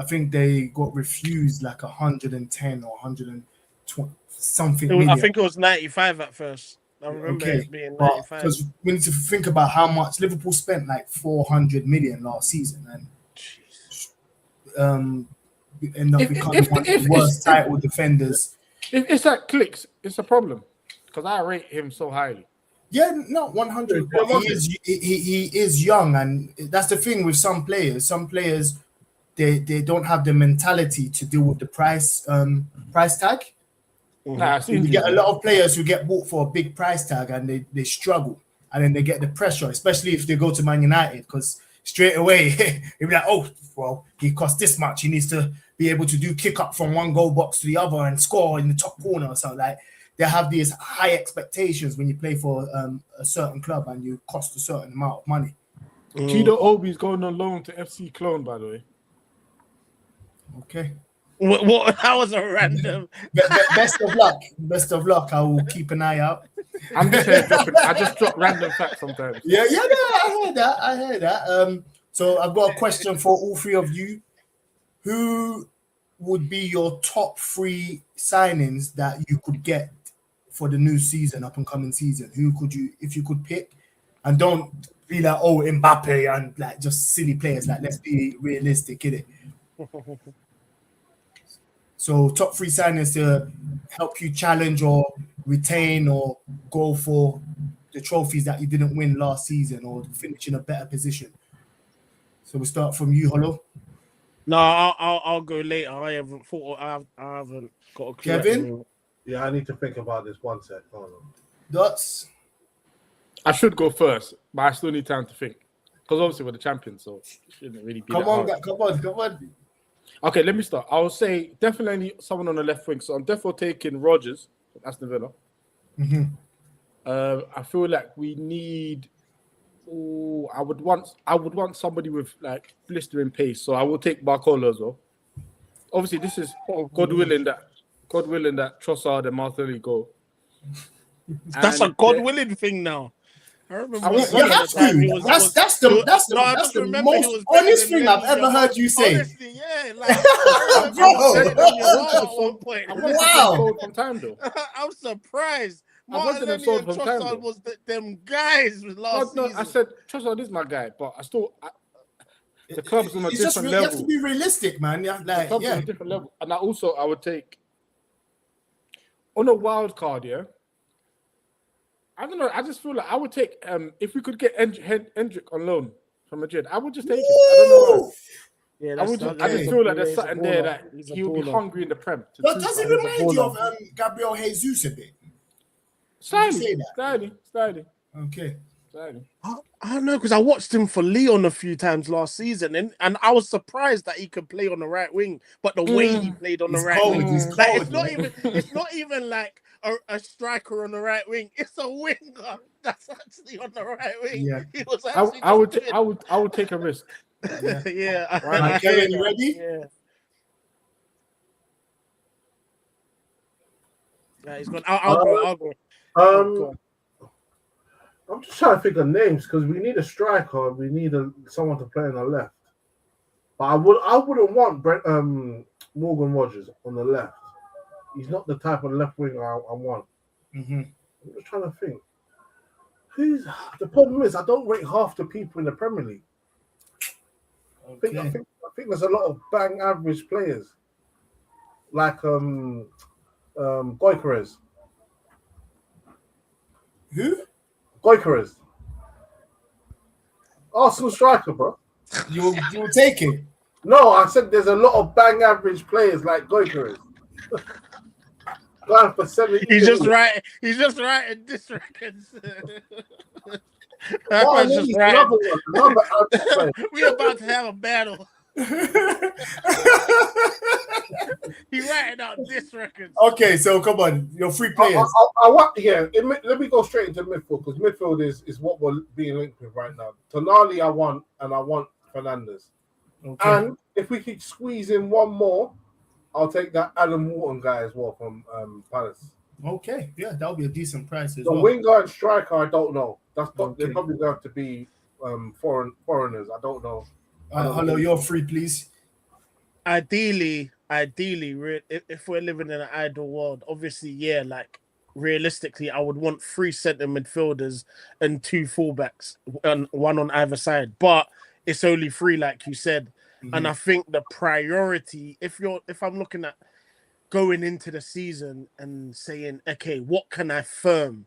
[SPEAKER 3] think they got refused like 110 or 120 something million.
[SPEAKER 2] I think it was 95 at first. I remember it being 95.
[SPEAKER 3] Because we need to think about how much Liverpool spent, like 400 million last season, and end up becoming one of the worst title defenders.
[SPEAKER 4] If it's that clicks, it's a problem because I rate him so highly.
[SPEAKER 3] Yeah, no, 100. He is young, and that's the thing with some players. Some players, they don't have the mentality to deal with the price tag. You get a lot of players who get bought for a big price tag, and they struggle, and then they get the pressure, especially if they go to Man United, because straight away he'll be like, oh, well, he costs this much. He needs to be able to do kick up from one goal box to the other and score in the top corner or something. Like they have these high expectations when you play for a certain club and you cost a certain amount of money.
[SPEAKER 4] Chido Obi's going on loan to FC Cologne, by the way.
[SPEAKER 3] Okay.
[SPEAKER 2] What? That was a random.
[SPEAKER 3] Best of luck. Best of luck. I will keep an eye out.
[SPEAKER 4] I'm just here dropping. I just drop random facts sometimes.
[SPEAKER 3] Yeah, no, I heard that. So I've got a question for all three of you. Who would be your top 3 signings that you could get for the new season, up and coming season? Who could you, if you could pick? And don't be like, oh, Mbappe and like just silly players. Like, let's be realistic, innit? So top 3 signings to help you challenge or retain or go for the trophies that you didn't win last season or finish in a better position. So we'll start from you, Hollow.
[SPEAKER 2] No, I'll go later. I haven't thought. I haven't got a clue.
[SPEAKER 3] Kevin?
[SPEAKER 1] Yeah, I need to think about this one sec. Hold on.
[SPEAKER 3] Dots.
[SPEAKER 4] I should go first, but I still need time to think. Because obviously we're the champions, so it shouldn't really be
[SPEAKER 3] Come
[SPEAKER 4] that
[SPEAKER 3] on.
[SPEAKER 4] hard. Okay, let me start. I will say definitely someone on the left wing. So I'm definitely taking Rodgers from Aston Villa.
[SPEAKER 3] Mm-hmm.
[SPEAKER 4] I feel like we need. Oh, I would want somebody with like blistering pace. So I will take Barcola as well. Obviously, this is God willing that Trossard and Martinelli go.
[SPEAKER 2] That's a God willing thing now. I remember.
[SPEAKER 3] You have to. That's the most honest thing I've ever heard you say.
[SPEAKER 2] Honestly, yeah, like
[SPEAKER 3] Wow.
[SPEAKER 4] From time though.
[SPEAKER 2] I'm surprised.
[SPEAKER 4] Martinelli and
[SPEAKER 2] Trossard was them guys last season.
[SPEAKER 4] I said Trossard is my guy, but the club's on a different level.
[SPEAKER 3] You have to be realistic, man. Yeah, like,
[SPEAKER 4] on a different level. And I would take on a wild card, yeah. I don't know. I just feel like I would take if we could get Hendrick on loan from Madrid, I would just take him. I don't know why. Yeah, I just feel like there's something there that he would be hungry in the Prem.
[SPEAKER 3] Does it remind you of Gabriel Jesus a bit?
[SPEAKER 4] Slightly.
[SPEAKER 3] Okay.
[SPEAKER 4] Slightly.
[SPEAKER 2] I don't know, because I watched him for Lyon a few times last season, and I was surprised that he could play on the right wing. But the way he played on the right wing, it's not even like a striker on the right wing. It's a winger that's actually on the right wing.
[SPEAKER 3] Yeah.
[SPEAKER 2] He was
[SPEAKER 4] I would take a risk.
[SPEAKER 2] Yeah.
[SPEAKER 3] Right, Kevin, you ready?
[SPEAKER 2] Yeah. Yeah, he's gone. I'll go.
[SPEAKER 1] I'm just trying to think of names because we need a striker. We need someone to play on the left. But I wouldn't want Morgan Rogers on the left. He's not the type of left winger I want.
[SPEAKER 3] Mm-hmm.
[SPEAKER 1] I'm just trying to think. The problem is I don't rate half the people in the Premier League.
[SPEAKER 3] Okay.
[SPEAKER 1] I think there's a lot of bang average players like Gyökeres.
[SPEAKER 3] Who?
[SPEAKER 1] Gyökeres. Arsenal striker, bro.
[SPEAKER 3] You'll take it.
[SPEAKER 1] No, I said there's a lot of bang average players like Gyökeres. Going for 70
[SPEAKER 2] He's just writing this records. We're about to have a battle. He's writing out this record.
[SPEAKER 3] Okay, so come on, your 3 players.
[SPEAKER 1] Let me go straight into midfield because midfield is what we're being linked with right now. Tonali, I want Fernandes.
[SPEAKER 3] Okay.
[SPEAKER 1] And if we could squeeze in one more, I'll take that Alan Wharton guy as well from Palace.
[SPEAKER 3] Okay, yeah, that'll be a decent price as
[SPEAKER 1] The
[SPEAKER 3] well.
[SPEAKER 1] winger and striker, I don't know. They're probably going to have to be foreigners. I don't know.
[SPEAKER 3] Hello, your 3, please.
[SPEAKER 2] Ideally, if we're living in an ideal world, obviously, yeah, like realistically, I would want 3 centre midfielders and 2 fullbacks, and 1 on either side. But it's only 3, like you said. Mm-hmm. And I think the priority, if I'm looking at going into the season and saying, okay, what can I firm?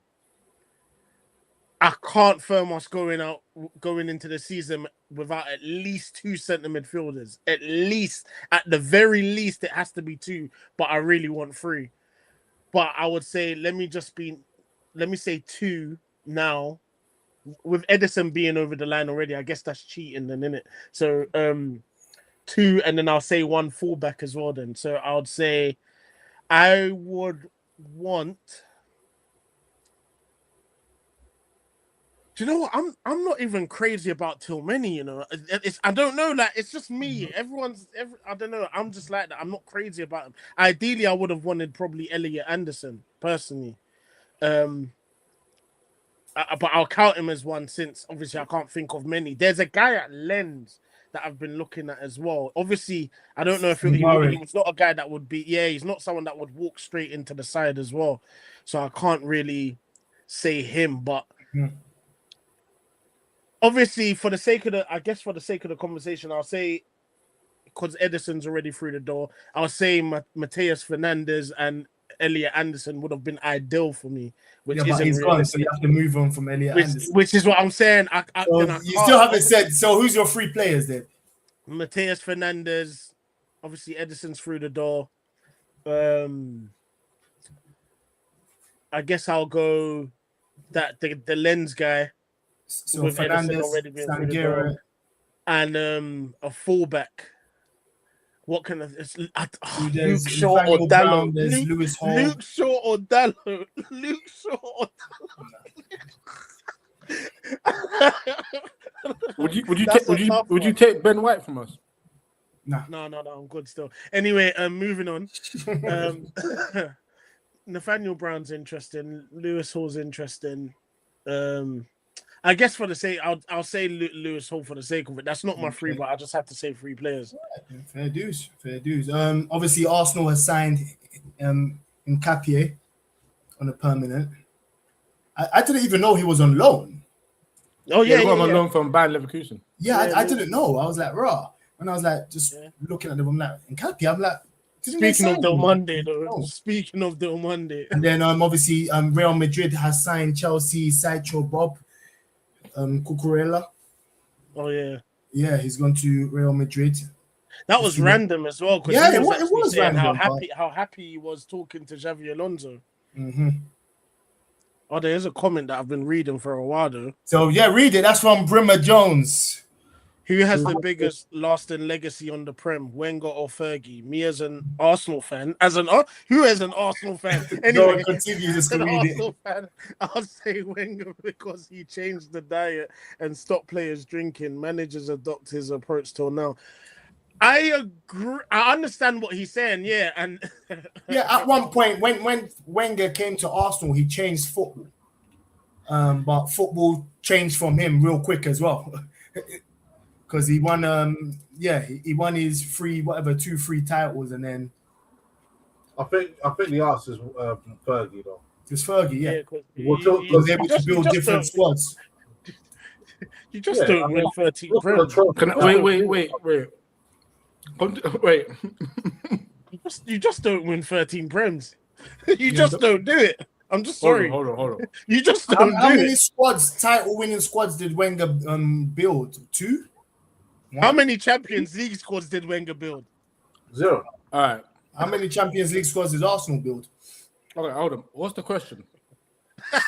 [SPEAKER 2] I can't firm us going into the season without at least 2 centre midfielders. At the very least, it has to be 2. But I really want 3. But I would say, let me say 2 now, with Edison being over the line already, I guess that's cheating then, innit? So 2, and then I'll say 1 fullback as well then. So I would say I would want. Do you know what? I'm not even crazy about Tillmany, you know. I don't know, like it's just me. I don't know. I'm just like that. I'm not crazy about him. Ideally, I would have wanted probably Elliot Anderson personally. But I'll count him as one since obviously I can't think of many. There's a guy at Lens that I've been looking at as well. Obviously, I don't know if he was not a guy that would be. Yeah, he's not someone that would walk straight into the side as well. So I can't really say him, but. Obviously, for the sake of the conversation, I'll say because Edison's already through the door, I'll say Mateus Fernandez and Elliot Anderson would have been ideal for me. Which
[SPEAKER 3] but
[SPEAKER 2] isn't
[SPEAKER 3] he's gone, so you have to move on from Elliot Anderson.
[SPEAKER 2] Which is what I'm saying.
[SPEAKER 3] You still haven't said. So who's your 3 players then?
[SPEAKER 2] Mateus Fernandez, obviously Edison's through the door. I guess I'll go the Lens guy.
[SPEAKER 3] So
[SPEAKER 2] with
[SPEAKER 3] Fernandez,
[SPEAKER 2] Sanguera, and a fullback. What kind of Luke Shaw or Dallo?
[SPEAKER 3] Lewis Hall.
[SPEAKER 2] Luke Shaw or Dallo? Luke Shaw or
[SPEAKER 4] Dallo? Would you take Ben White from us?
[SPEAKER 3] No,
[SPEAKER 2] I'm good still. Anyway, moving on. Nathaniel Brown's interesting. Lewis Hall's interesting. I guess for the sake, I'll say Lewis Hall for the sake of it. That's not my 3, but I just have to say 3 players.
[SPEAKER 3] Fair dues. Obviously, Arsenal has signed Nkapie on a permanent. I didn't even know he was on loan.
[SPEAKER 2] Oh yeah,
[SPEAKER 4] he got him on loan from Bayer Leverkusen.
[SPEAKER 3] Yeah, I didn't know. I was like, raw. When I was like, looking at them, I'm like, Nkapie. I'm like,
[SPEAKER 2] speaking of Del Monday, Speaking of Del Monday,
[SPEAKER 3] and then obviously Real Madrid has signed Chelsea Sideshow Bob. Cucurella.
[SPEAKER 2] Oh yeah.
[SPEAKER 3] Yeah, he's gone to Real Madrid.
[SPEAKER 2] That was random as well.
[SPEAKER 3] Yeah, it was random.
[SPEAKER 2] How happy he was talking to Xavi Alonso.
[SPEAKER 3] Mm-hmm.
[SPEAKER 2] Oh, there's a comment that I've been reading for a while though.
[SPEAKER 3] So yeah, read it. That's from Brimmer Jones.
[SPEAKER 2] Who has the biggest lasting legacy on the Prem, Wenger or Fergie? Me as an Arsenal fan, who as an Arsenal fan? Anyway,
[SPEAKER 3] continue. Just
[SPEAKER 2] as an
[SPEAKER 3] read
[SPEAKER 2] Arsenal fan, I'll say Wenger because he changed the diet and stopped players drinking. Managers adopt his approach till now. I agree. I understand what he's saying. Yeah, and
[SPEAKER 3] at one point when Wenger came to Arsenal, he changed football. But football changed from him real quick as well. Because he won, he won his 2 free titles, and then
[SPEAKER 1] I think the answer is Fergie though.
[SPEAKER 3] It's Fergie, yeah.
[SPEAKER 1] Because
[SPEAKER 3] able to build different squads.
[SPEAKER 2] You just don't win 13 Prem.
[SPEAKER 4] Wait.
[SPEAKER 2] You just don't win 13 Prems. You just don't do it. I'm just sorry.
[SPEAKER 4] Hold on.
[SPEAKER 2] You just don't do it.
[SPEAKER 3] How many title-winning squads did Wenger build? 2?
[SPEAKER 2] How many Champions League squads did Wenger build?
[SPEAKER 1] 0.
[SPEAKER 4] All right.
[SPEAKER 3] How many Champions League squads did Arsenal build?
[SPEAKER 4] Okay, hold on. What's the question?
[SPEAKER 2] No.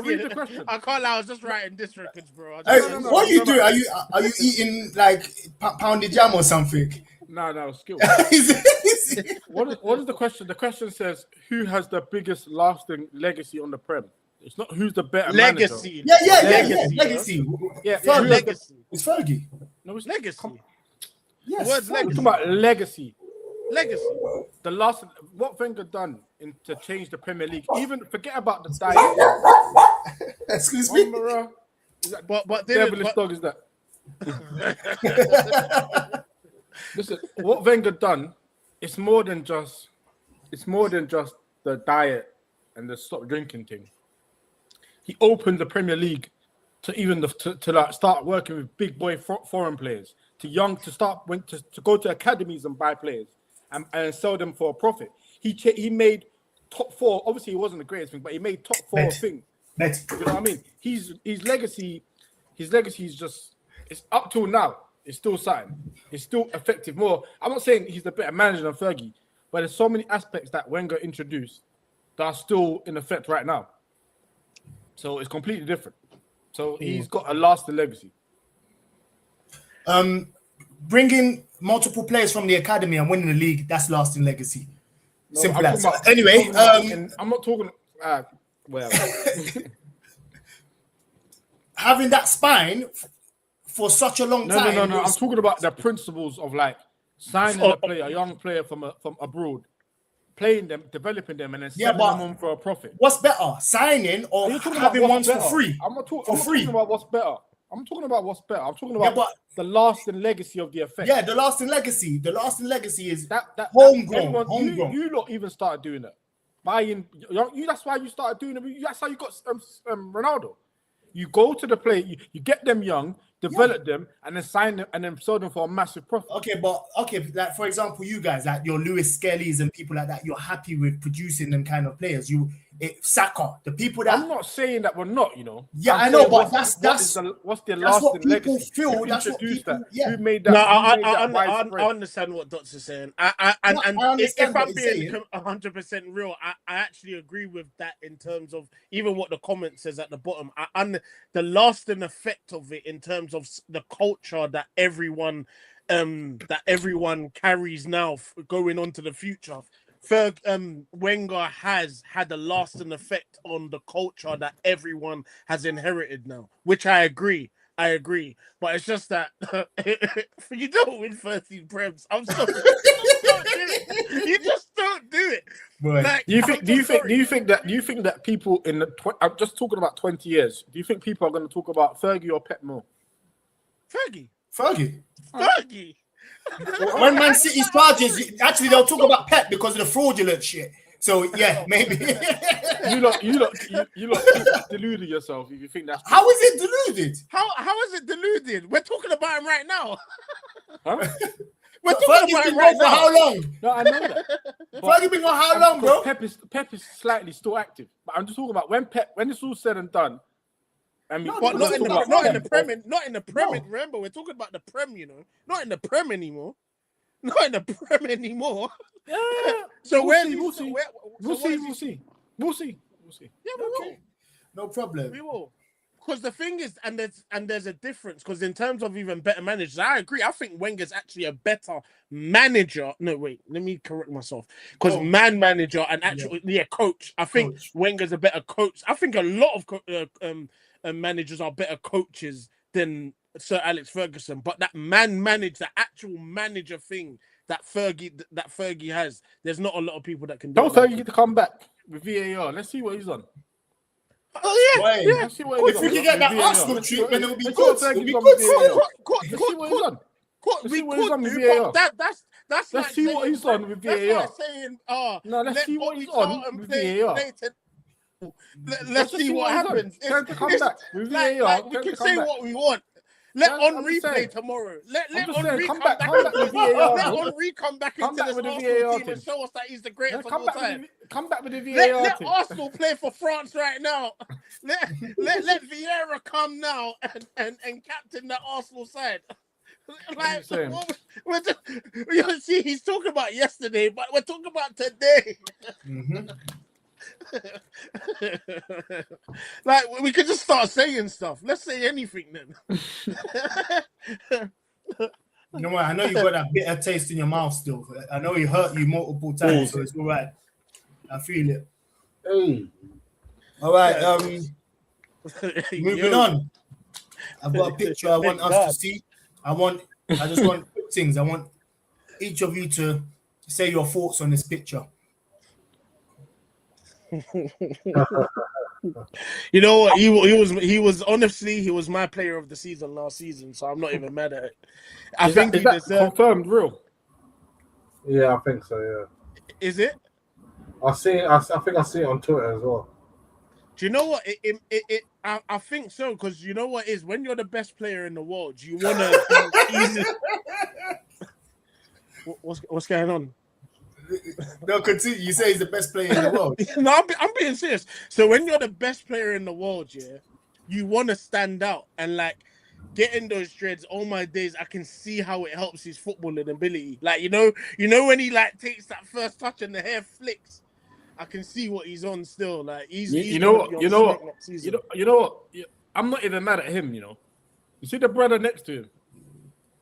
[SPEAKER 4] Read the question.
[SPEAKER 2] I can't lie. I was just writing this records, bro.
[SPEAKER 3] What are you doing? Are you eating like pounded jam or something?
[SPEAKER 4] No, skill. What is the question? The question says, who has the biggest lasting legacy on the Prem? It's not who's the better
[SPEAKER 2] legacy.
[SPEAKER 3] Manager. Legacy.
[SPEAKER 4] Yeah,
[SPEAKER 3] legacy. It's Fergie.
[SPEAKER 2] No, it's legacy.
[SPEAKER 3] Yes,
[SPEAKER 2] the word's legacy.
[SPEAKER 4] We're talking about legacy.
[SPEAKER 2] Legacy.
[SPEAKER 4] The last, what Wenger done to change the Premier League? Even forget about the diet.
[SPEAKER 3] Excuse me.
[SPEAKER 4] But devilish dog is that? Listen, what Wenger done, it's more than just the diet and the stop drinking thing. He opened the Premier League to even to start working with big boy foreign players, to go to academies and buy players and sell them for a profit. He made top 4. Obviously, he wasn't the greatest thing, but he made top 4 thing. You know what I mean? His legacy is just, it's up till now. It's still something. It's still effective. I'm not saying he's the better manager than Fergie, but there's so many aspects that Wenger introduced that are still in effect right now. So it's completely different. So he's got a lasting legacy.
[SPEAKER 3] Bringing multiple players from the academy and winning the league, that's lasting legacy.
[SPEAKER 4] No,
[SPEAKER 3] Simple
[SPEAKER 4] I'm
[SPEAKER 3] as.
[SPEAKER 4] talking about-
[SPEAKER 3] Anyway,
[SPEAKER 4] I'm not talking. Well,
[SPEAKER 3] having that spine for such a long time.
[SPEAKER 4] no. I'm talking about the principles of like signing a player, a young player from abroad, playing them, developing them, and then selling them on for a profit.
[SPEAKER 3] What's better, signing or having ones for free?
[SPEAKER 4] I'm not talking about what's better. I'm talking about what's better. I'm talking about
[SPEAKER 3] but
[SPEAKER 4] the lasting legacy of the effect.
[SPEAKER 3] Yeah, the lasting legacy. The lasting legacy is
[SPEAKER 4] that
[SPEAKER 3] homegrown.
[SPEAKER 4] You lot even started doing that. Buying you. That's why you started doing it. That's how you got Ronaldo. You go to the play, you get them young, develop them, and then sign them, and then sell them for a massive profit.
[SPEAKER 3] Like for example, you guys, like your Lewis Skellies and people like that, you're happy with producing them kind of players. Soccer, the people that
[SPEAKER 4] I'm not saying that we're not,
[SPEAKER 3] Yeah, I know, but what's the lasting legacy? Feel. That's what people. Yeah.
[SPEAKER 4] Who made that?
[SPEAKER 2] No, I understand what Dots is saying. If I'm being 100% real, I actually agree with that in terms of even what the comment says at the bottom. The lasting effect of it in terms of the culture that everyone carries now going on to the future. Wenger has had a lasting effect on the culture that everyone has inherited now, which I agree. But it's just that you don't win 13 Prems. I'm sorry. You just don't do it.
[SPEAKER 4] Like, do you think that people in the I'm just talking about 20 years. Do you think people are going to talk about Fergie or Pep more?
[SPEAKER 3] Fergie.
[SPEAKER 4] When
[SPEAKER 3] Man City's charges, actually they'll talk about Pep because of the fraudulent shit. So yeah, maybe.
[SPEAKER 4] you lot deluded yourself if you think that's
[SPEAKER 3] true. How is it deluded?
[SPEAKER 2] How is it deluded? We're talking about him right now.
[SPEAKER 4] Huh?
[SPEAKER 3] We're talking about him right now. For how long?
[SPEAKER 4] No, I know that.
[SPEAKER 3] Fergie been on how long, bro?
[SPEAKER 4] Pep is slightly still active, but I'm just talking about when it's all said and done. I mean,
[SPEAKER 2] but not in the Prem. Remember, we're talking about the Prem, not in the Prem anymore. Not in the Prem anymore.
[SPEAKER 4] Yeah.
[SPEAKER 2] So
[SPEAKER 4] we'll see. We'll see.
[SPEAKER 2] Yeah, we will.
[SPEAKER 3] No problem.
[SPEAKER 2] We will. Because the thing is, and there's a difference. Because in terms of even better managers, I agree. I think Wenger's actually a better manager. No, wait, let me correct myself. Because manager and actual coach. I think Wenger's a better coach. I think a lot of managers are better coaches than Sir Alex Ferguson. But that the actual manager thing that Fergie has, there's not a lot of people that can do.
[SPEAKER 4] Don't Fergie get to come back with VAR. Let's see what he's on.
[SPEAKER 2] Oh yeah,
[SPEAKER 4] Let's see what he's on.
[SPEAKER 3] If we can get that Arsenal treatment, it'll be good. It'll be good.
[SPEAKER 4] Let's see what he's on. Let's see what he's on with VAR.
[SPEAKER 2] That's
[SPEAKER 4] let's see what he's on with VAR.
[SPEAKER 2] That's like saying,
[SPEAKER 4] let's see what he's on with VAR.
[SPEAKER 2] Let's see what happens.
[SPEAKER 4] Time to come back with VAR.
[SPEAKER 2] We can say what we want. Let Henri play tomorrow. Let Henri come back
[SPEAKER 4] with VAR.
[SPEAKER 2] Let Henri come back into this Arsenal team and show us that he's the greatest of all time.
[SPEAKER 4] Come back with the VAR.
[SPEAKER 2] Let Arsenal play for France right now. Let Vieira come now and captain the Arsenal side. Like, see, he's talking about yesterday, but we're talking about today.
[SPEAKER 3] Mm-hmm.
[SPEAKER 2] Like, we could just start saying stuff. Let's say anything then.
[SPEAKER 3] I know you got that bitter taste in your mouth still. I know he hurt you multiple times, so it's all right. I feel it.
[SPEAKER 1] Hey.
[SPEAKER 3] All right. Moving on. I've got a picture I want us to see. I just want quick things. I want each of you to say your thoughts on this picture.
[SPEAKER 2] You know what? He was honestly, he was my player of the season last season, so I'm not even mad at it. I think he deserved
[SPEAKER 4] confirmed real.
[SPEAKER 1] Yeah, I think so. Yeah.
[SPEAKER 2] Is it?
[SPEAKER 1] I think I see it on Twitter as well.
[SPEAKER 2] Do you know what? I think so, because you know what is when you're the best player in the world, you want to What's going on?
[SPEAKER 3] No, continue. You say he's the best player in the world.
[SPEAKER 2] No, I'm being serious. So when you're the best player in the world, you want to stand out and like getting those dreads. All my days, I can see how it helps his footballing ability. Like you know when he like takes that first touch and the hair flicks. I can see what he's on still. Like he's
[SPEAKER 4] You
[SPEAKER 2] gonna
[SPEAKER 4] know
[SPEAKER 2] be on
[SPEAKER 4] you know
[SPEAKER 2] smoke next season.
[SPEAKER 4] you know what? I'm not even mad at him. You see the brother next to him.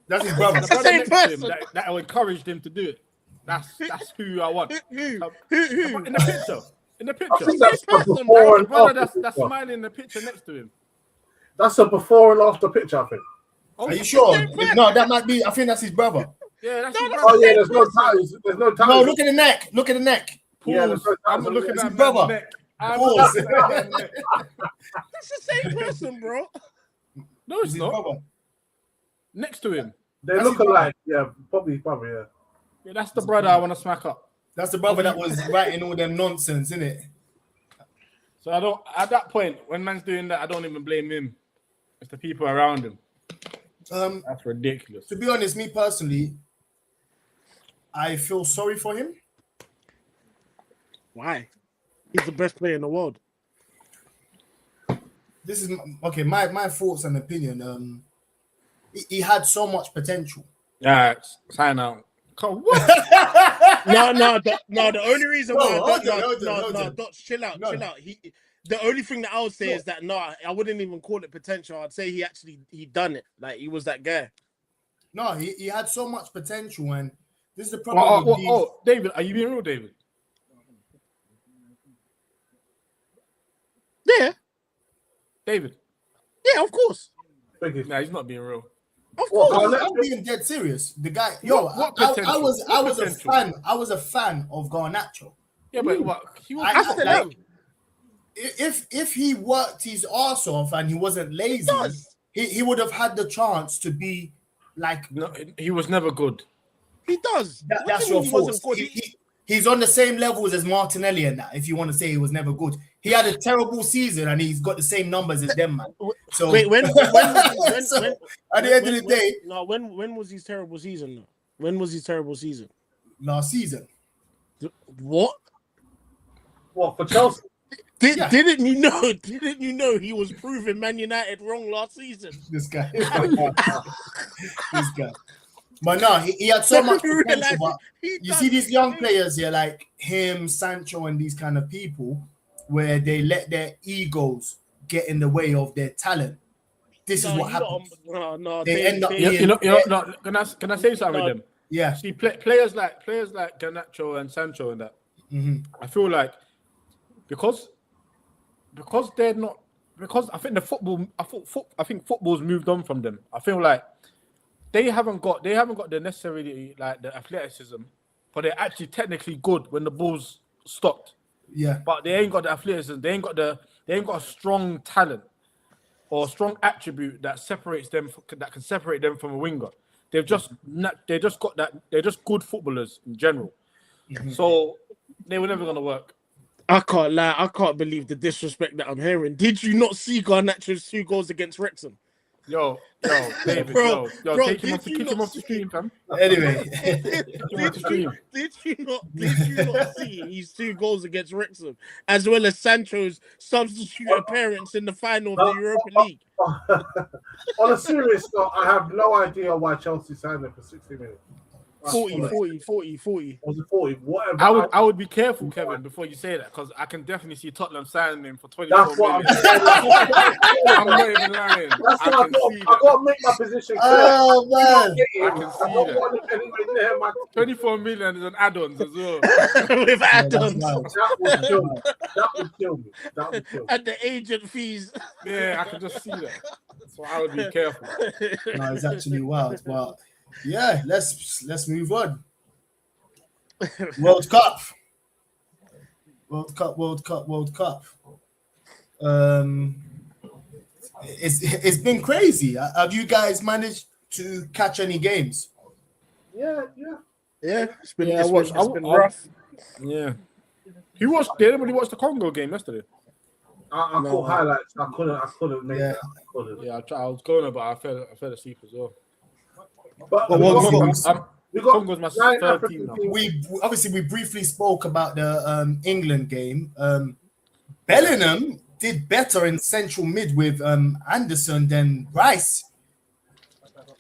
[SPEAKER 3] That's his brother.
[SPEAKER 4] The brother
[SPEAKER 2] same
[SPEAKER 4] next to him
[SPEAKER 2] person.
[SPEAKER 4] that encouraged him to do it. That's who I want.
[SPEAKER 2] Who?
[SPEAKER 4] In the picture. In the
[SPEAKER 1] I
[SPEAKER 4] picture.
[SPEAKER 1] think that's the
[SPEAKER 2] person,
[SPEAKER 1] before
[SPEAKER 4] The
[SPEAKER 1] and
[SPEAKER 4] brother
[SPEAKER 1] after
[SPEAKER 4] that's
[SPEAKER 1] picture.
[SPEAKER 4] smiling in the picture next to him.
[SPEAKER 1] That's a before and after picture, I think.
[SPEAKER 3] Are you sure? No, that might be. I think that's his brother.
[SPEAKER 4] Yeah, that's
[SPEAKER 2] No,
[SPEAKER 4] his
[SPEAKER 2] that's
[SPEAKER 4] brother.
[SPEAKER 1] Oh yeah,
[SPEAKER 2] same
[SPEAKER 1] there's no
[SPEAKER 2] person.
[SPEAKER 1] ties. There's no ties.
[SPEAKER 3] No, look at the neck. Look at the neck.
[SPEAKER 1] Yeah,
[SPEAKER 4] Pause.
[SPEAKER 1] there's no
[SPEAKER 4] I'm
[SPEAKER 1] ties.
[SPEAKER 4] not looking at
[SPEAKER 3] It's
[SPEAKER 4] that
[SPEAKER 3] his
[SPEAKER 4] man's
[SPEAKER 3] brother.
[SPEAKER 4] neck. I'm
[SPEAKER 3] Pause.
[SPEAKER 4] not looking at that neck.
[SPEAKER 2] That's the same person, bro.
[SPEAKER 4] No,
[SPEAKER 3] It's
[SPEAKER 4] it's
[SPEAKER 3] his
[SPEAKER 4] not.
[SPEAKER 3] brother.
[SPEAKER 4] Next to him.
[SPEAKER 1] They
[SPEAKER 3] That's
[SPEAKER 1] look
[SPEAKER 3] his brother.
[SPEAKER 1] alike. Yeah, probably, yeah.
[SPEAKER 4] Yeah, that's the brother I want to smack up.
[SPEAKER 3] That's the brother that was writing all them nonsense, isn't it?
[SPEAKER 4] So I don't. At that point, when man's doing that, I don't even blame him. It's the people around him. That's ridiculous.
[SPEAKER 3] To be honest, me personally, I feel sorry for him.
[SPEAKER 2] Why? He's the best player in the world.
[SPEAKER 3] This is okay. My thoughts and opinion. He had so much potential.
[SPEAKER 4] Yeah, sign out. What?
[SPEAKER 2] No. The only reason
[SPEAKER 3] No,
[SPEAKER 2] why
[SPEAKER 3] hold on.
[SPEAKER 2] Dots, chill out.
[SPEAKER 3] No.
[SPEAKER 2] The only thing that I would say is that I wouldn't even call it potential. I'd say he done it. Like he was that guy.
[SPEAKER 3] No, he had so much potential, and this is the problem. with these-
[SPEAKER 4] David, are you being real, David?
[SPEAKER 2] Yeah,
[SPEAKER 4] David?
[SPEAKER 2] yeah, of course,
[SPEAKER 4] Nah, he's not being real.
[SPEAKER 2] of course.
[SPEAKER 3] I'm being dead serious. The guy, yo,
[SPEAKER 4] What
[SPEAKER 3] I
[SPEAKER 4] potential?
[SPEAKER 3] was
[SPEAKER 4] What
[SPEAKER 3] a
[SPEAKER 4] potential?
[SPEAKER 3] fan. I was a fan of Garnacho.
[SPEAKER 4] Yeah, but what? He was.
[SPEAKER 3] I
[SPEAKER 2] still
[SPEAKER 3] like,
[SPEAKER 2] am.
[SPEAKER 3] if he worked his ass off and he wasn't lazy,
[SPEAKER 2] does.
[SPEAKER 3] he would have had the chance to be like
[SPEAKER 4] No, he was never good.
[SPEAKER 2] He does.
[SPEAKER 3] that,
[SPEAKER 2] What
[SPEAKER 3] that's
[SPEAKER 2] do you
[SPEAKER 3] your
[SPEAKER 2] mean he
[SPEAKER 3] fault.
[SPEAKER 2] wasn't good?
[SPEAKER 3] He's on the same levels as Martinelli and that. If you want to say he was never good, he had a terrible season and he's got the same numbers as them, man. So
[SPEAKER 2] Wait, when
[SPEAKER 3] so, at the end of the day,
[SPEAKER 2] when was his terrible season? Though? When was his terrible season?
[SPEAKER 3] last season.
[SPEAKER 2] What?
[SPEAKER 1] What for Chelsea?
[SPEAKER 3] Yeah.
[SPEAKER 2] Didn't you know? Didn't you know he was proving Man United wrong last season?
[SPEAKER 3] This guy. This guy. But no, he had so much potential. But you see these young players here, like him, Sancho, and these kind of people, where they let their egos get in the way of their talent. This is what happens. They end up being,
[SPEAKER 4] No, can I say something with them?
[SPEAKER 3] yeah.
[SPEAKER 4] See, players like Garnacho and Sancho and that.
[SPEAKER 3] Mhm.
[SPEAKER 4] I feel like because they're not, because I think I think football's moved on from them. I feel like they haven't got the necessarily like the athleticism, but they're actually technically good when the ball's stopped.
[SPEAKER 3] Yeah.
[SPEAKER 4] But they ain't got the athleticism. They ain't got a strong talent or strong attribute that separates them, that can separate them from a winger. They just got that. They're just good footballers in general.
[SPEAKER 3] Mm-hmm.
[SPEAKER 4] So they were never gonna work.
[SPEAKER 2] I can't lie. I can't believe the disrespect that I'm hearing. Did you not see Garnacho's 2 goals against Wrexham?
[SPEAKER 4] Yo, David,
[SPEAKER 2] Bro,
[SPEAKER 4] take him off the stream, fam.
[SPEAKER 3] Anyway,
[SPEAKER 2] Did you not see his 2 goals against Wrexham, as well as Sancho's substitute appearance in the final of the Europa League?
[SPEAKER 1] On a serious note, I have no idea why Chelsea signed him for 60 minutes.
[SPEAKER 2] 40.
[SPEAKER 1] Was it 40? Whatever.
[SPEAKER 4] I would be careful, Kevin, before you say that, because I can definitely see Tottenham signing him for 24
[SPEAKER 1] That's what
[SPEAKER 4] million. I'm not even lying.
[SPEAKER 1] That's
[SPEAKER 4] I
[SPEAKER 1] why
[SPEAKER 4] can see
[SPEAKER 1] I
[SPEAKER 4] that.
[SPEAKER 1] got to make my position clear.
[SPEAKER 3] oh man,
[SPEAKER 4] I can see that. 24 million is an add-ons as well.
[SPEAKER 2] With add-ons
[SPEAKER 1] That would kill me.
[SPEAKER 2] and the agent fees.
[SPEAKER 4] Yeah, I can just see that. So I would be careful.
[SPEAKER 3] no, it's actually wild. But yeah, let's move on. World Cup. It's been crazy. Have you guys managed to catch any games?
[SPEAKER 1] Yeah.
[SPEAKER 2] It's been
[SPEAKER 4] rough. Yeah. Did anybody watch the Congo game yesterday?
[SPEAKER 1] I caught highlights. I couldn't make it.
[SPEAKER 4] Yeah, I was going, but I fell asleep as well.
[SPEAKER 1] But we got
[SPEAKER 4] Congo's my
[SPEAKER 1] 9
[SPEAKER 4] third
[SPEAKER 1] African
[SPEAKER 4] team now.
[SPEAKER 1] teams.
[SPEAKER 3] We briefly spoke about the England game. Bellingham did better in central mid with Anderson than Rice.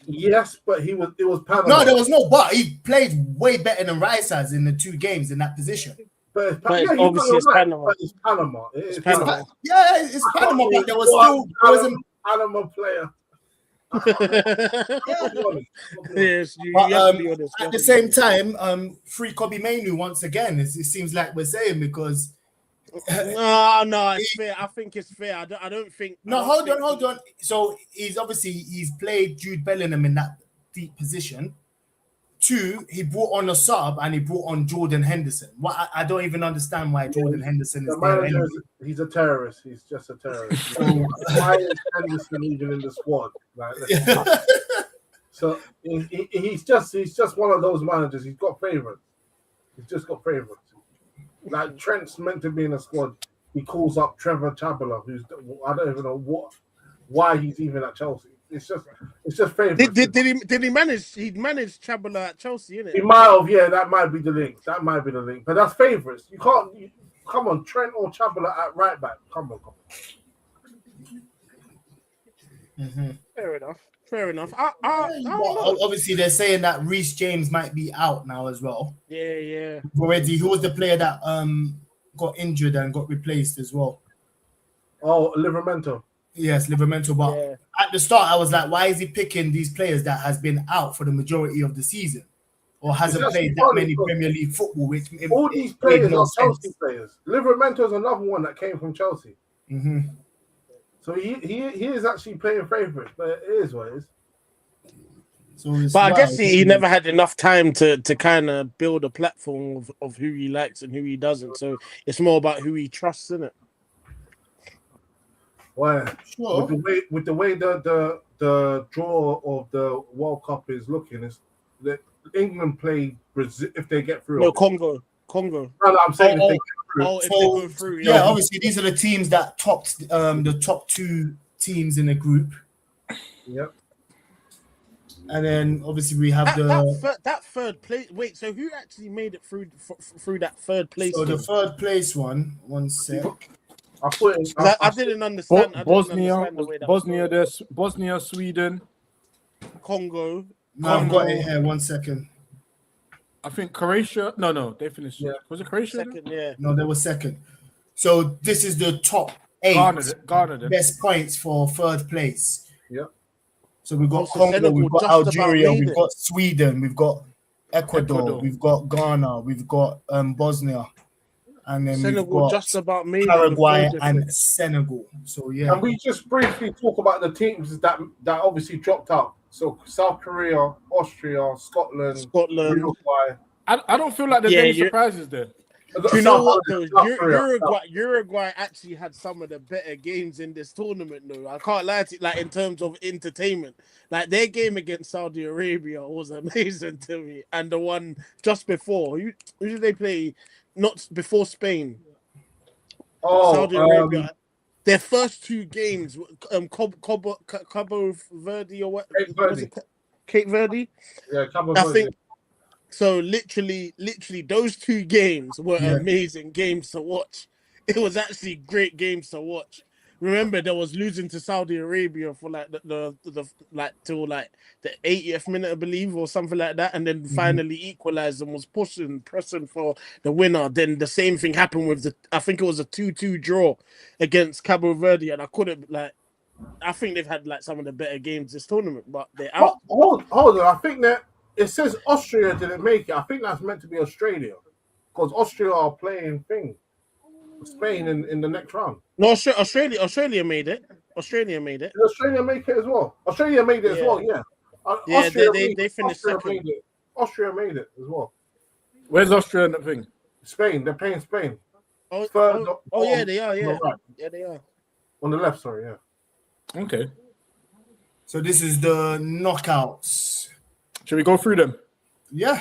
[SPEAKER 1] Yes, but it was Panama.
[SPEAKER 3] No, there was no but. He played way better than Rice has in the 2 games in that position.
[SPEAKER 1] But
[SPEAKER 2] obviously it's Panama.
[SPEAKER 1] But it's Panama.
[SPEAKER 2] It's Panama.
[SPEAKER 3] It's Panama, but there was still
[SPEAKER 1] Panama player.
[SPEAKER 2] Yes, you
[SPEAKER 3] But,
[SPEAKER 2] have to be honest.
[SPEAKER 3] at the same time, free Kobe Mainu once again. It seems like we're saying because.
[SPEAKER 2] No, it's fair. I think it's fair. I don't think.
[SPEAKER 3] Hold on. So he's played Jude Bellingham in that deep position. 2, he brought on a sub and he brought on Jordan Henderson. I don't even understand why Jordan Henderson is there. Anyway.
[SPEAKER 1] He's a terrorist. He's just a terrorist. Why is Henderson even in the squad? Like, so he's just one of those managers. He's got favorites. He's just got favorites. Like Trent's meant to be in the squad. He calls up Trevor Chabala, who's I don't even know why he's even at Chelsea. It's just favourites.
[SPEAKER 2] Did he manage? He managed Chabala at Chelsea, innit?
[SPEAKER 1] He might have, yeah. That might be the link. But that's favourites. You can't. Come on, Trent or Chabala at right back. Come on.
[SPEAKER 2] Mm-hmm. Fair enough.
[SPEAKER 3] Obviously, they're saying that Reece James might be out now as well.
[SPEAKER 2] Yeah.
[SPEAKER 3] Already, who was the player that got injured and got replaced as well?
[SPEAKER 1] Oh, Livramento.
[SPEAKER 3] Yes, Livramento. But at the start, I was like, why is he picking these players that has been out for the majority of the season or hasn't played that many Premier League football? Which
[SPEAKER 1] all these players are Chelsea players. Livramento is another one that came from Chelsea.
[SPEAKER 3] Mm-hmm.
[SPEAKER 1] So he is actually playing favourites, but it is what it is.
[SPEAKER 2] But I guess he never had enough time to kind of build a platform of who he likes and who he doesn't. So it's more about who he trusts, isn't it?
[SPEAKER 1] Well, sure. With the way the draw of the World Cup is looking, is that England play Brazil if they get through.
[SPEAKER 2] No, Congo. No,
[SPEAKER 1] I'm saying if they get through.
[SPEAKER 2] If they go through.
[SPEAKER 3] Yeah, obviously these are the teams that topped the top 2 teams in the group.
[SPEAKER 1] Yep.
[SPEAKER 3] And then obviously we have
[SPEAKER 2] that third place. Wait, so who actually made it through that third place?
[SPEAKER 3] So the third place one sec.
[SPEAKER 2] I didn't understand.
[SPEAKER 4] Bosnia, Sweden,
[SPEAKER 2] Congo.
[SPEAKER 3] No, I've got it here. 1 second.
[SPEAKER 4] I think Croatia. No, they finished.
[SPEAKER 3] Yeah.
[SPEAKER 4] Was it Croatia?
[SPEAKER 2] Second, yeah.
[SPEAKER 3] No, they were second. So this is the top 8
[SPEAKER 4] Ghana
[SPEAKER 3] best points for third place.
[SPEAKER 1] Yep.
[SPEAKER 3] So we've got Congo, we've got Algeria, we've got Sweden, we've got Ecuador, we've got Ghana, we've got Bosnia, and then
[SPEAKER 2] Senegal
[SPEAKER 3] we've got
[SPEAKER 2] just about made
[SPEAKER 3] Paraguay and Senegal. So yeah.
[SPEAKER 1] Can we just briefly talk about the teams that obviously dropped out? So South Korea, Austria, Scotland. Uruguay.
[SPEAKER 4] I don't feel like there's any surprises there.
[SPEAKER 2] Do you know what though? Uruguay actually had some of the better games in this tournament though. I can't lie to you, like in terms of entertainment. Like their game against Saudi Arabia was amazing to me. And the one just before, who did they play? Not before Spain. Saudi Arabia. Their first 2 games, Cabo Verde or what? Cape Verde?
[SPEAKER 1] Yeah, Cabo Verde.
[SPEAKER 2] I think so. Literally, those 2 games were amazing games to watch. It was actually great games to watch. Remember, there was losing to Saudi Arabia for like the till like the 80th minute, I believe, or something like that, and then finally equalized and was pressing for the winner. Then the same thing happened with I think it was a 2-2 draw against Cabo Verde, and I couldn't I think they've had like some of the better games this tournament, but they're out.
[SPEAKER 1] Hold on, I think that it says Austria didn't make it. I think that's meant to be Australia, because Austria are playing Spain in the next round.
[SPEAKER 2] No, Australia made it. Australia made it.
[SPEAKER 1] Did Australia make it as well? Australia made it as well, yeah.
[SPEAKER 2] They finished second.
[SPEAKER 1] Austria made it as well.
[SPEAKER 4] Where's Austria in the thing?
[SPEAKER 1] Spain. They're playing Spain.
[SPEAKER 2] Yeah, they are. Yeah, right. Yeah, they are.
[SPEAKER 1] On the left, sorry, yeah.
[SPEAKER 4] Okay.
[SPEAKER 3] So this is the knockouts.
[SPEAKER 4] Should we go through them?
[SPEAKER 3] Yeah.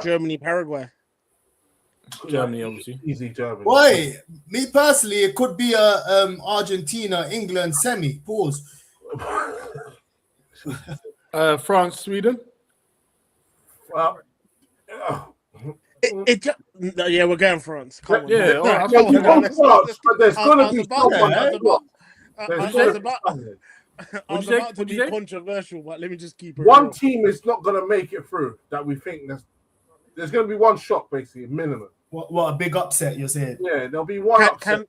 [SPEAKER 2] Germany, Paraguay.
[SPEAKER 4] Germany, obviously.
[SPEAKER 1] Easy Germany.
[SPEAKER 3] Boy, me personally, it could be a Argentina, England semi. Pause.
[SPEAKER 4] France, Sweden.
[SPEAKER 2] Yeah, we're going France. Come on.
[SPEAKER 4] Yeah,
[SPEAKER 1] there's gonna be someone.
[SPEAKER 2] I was about to be controversial, but let me just keep it.
[SPEAKER 1] One
[SPEAKER 2] real.
[SPEAKER 1] team is not gonna make it through that we think there's gonna be one shot, basically, minimum.
[SPEAKER 3] What a big upset you're saying.
[SPEAKER 1] Yeah, there'll be one upset.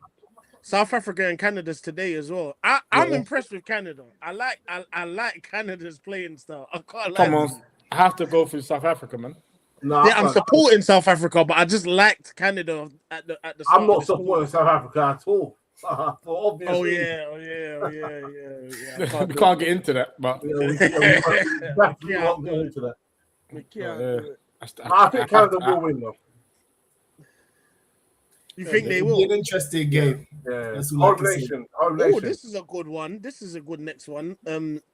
[SPEAKER 2] South Africa and Canada's today as well. I'm impressed with Canada. I like Canada's playing style. I can't lie.
[SPEAKER 4] Come on, I have to go through South Africa, man.
[SPEAKER 1] No,
[SPEAKER 2] Yeah, I'm supporting South Africa, but I just liked Canada at the start.
[SPEAKER 1] I'm not supporting South Africa at all. For obvious reasons.
[SPEAKER 2] Oh yeah.
[SPEAKER 4] We can't get into that, but
[SPEAKER 1] We can't get into that. I think Canada will win though.
[SPEAKER 2] You think they
[SPEAKER 3] It'll
[SPEAKER 2] will?
[SPEAKER 3] be an interesting game.
[SPEAKER 1] Yeah.
[SPEAKER 3] That's all I can say.
[SPEAKER 1] Nation.
[SPEAKER 2] Oh, this is a good one. This is a good next one.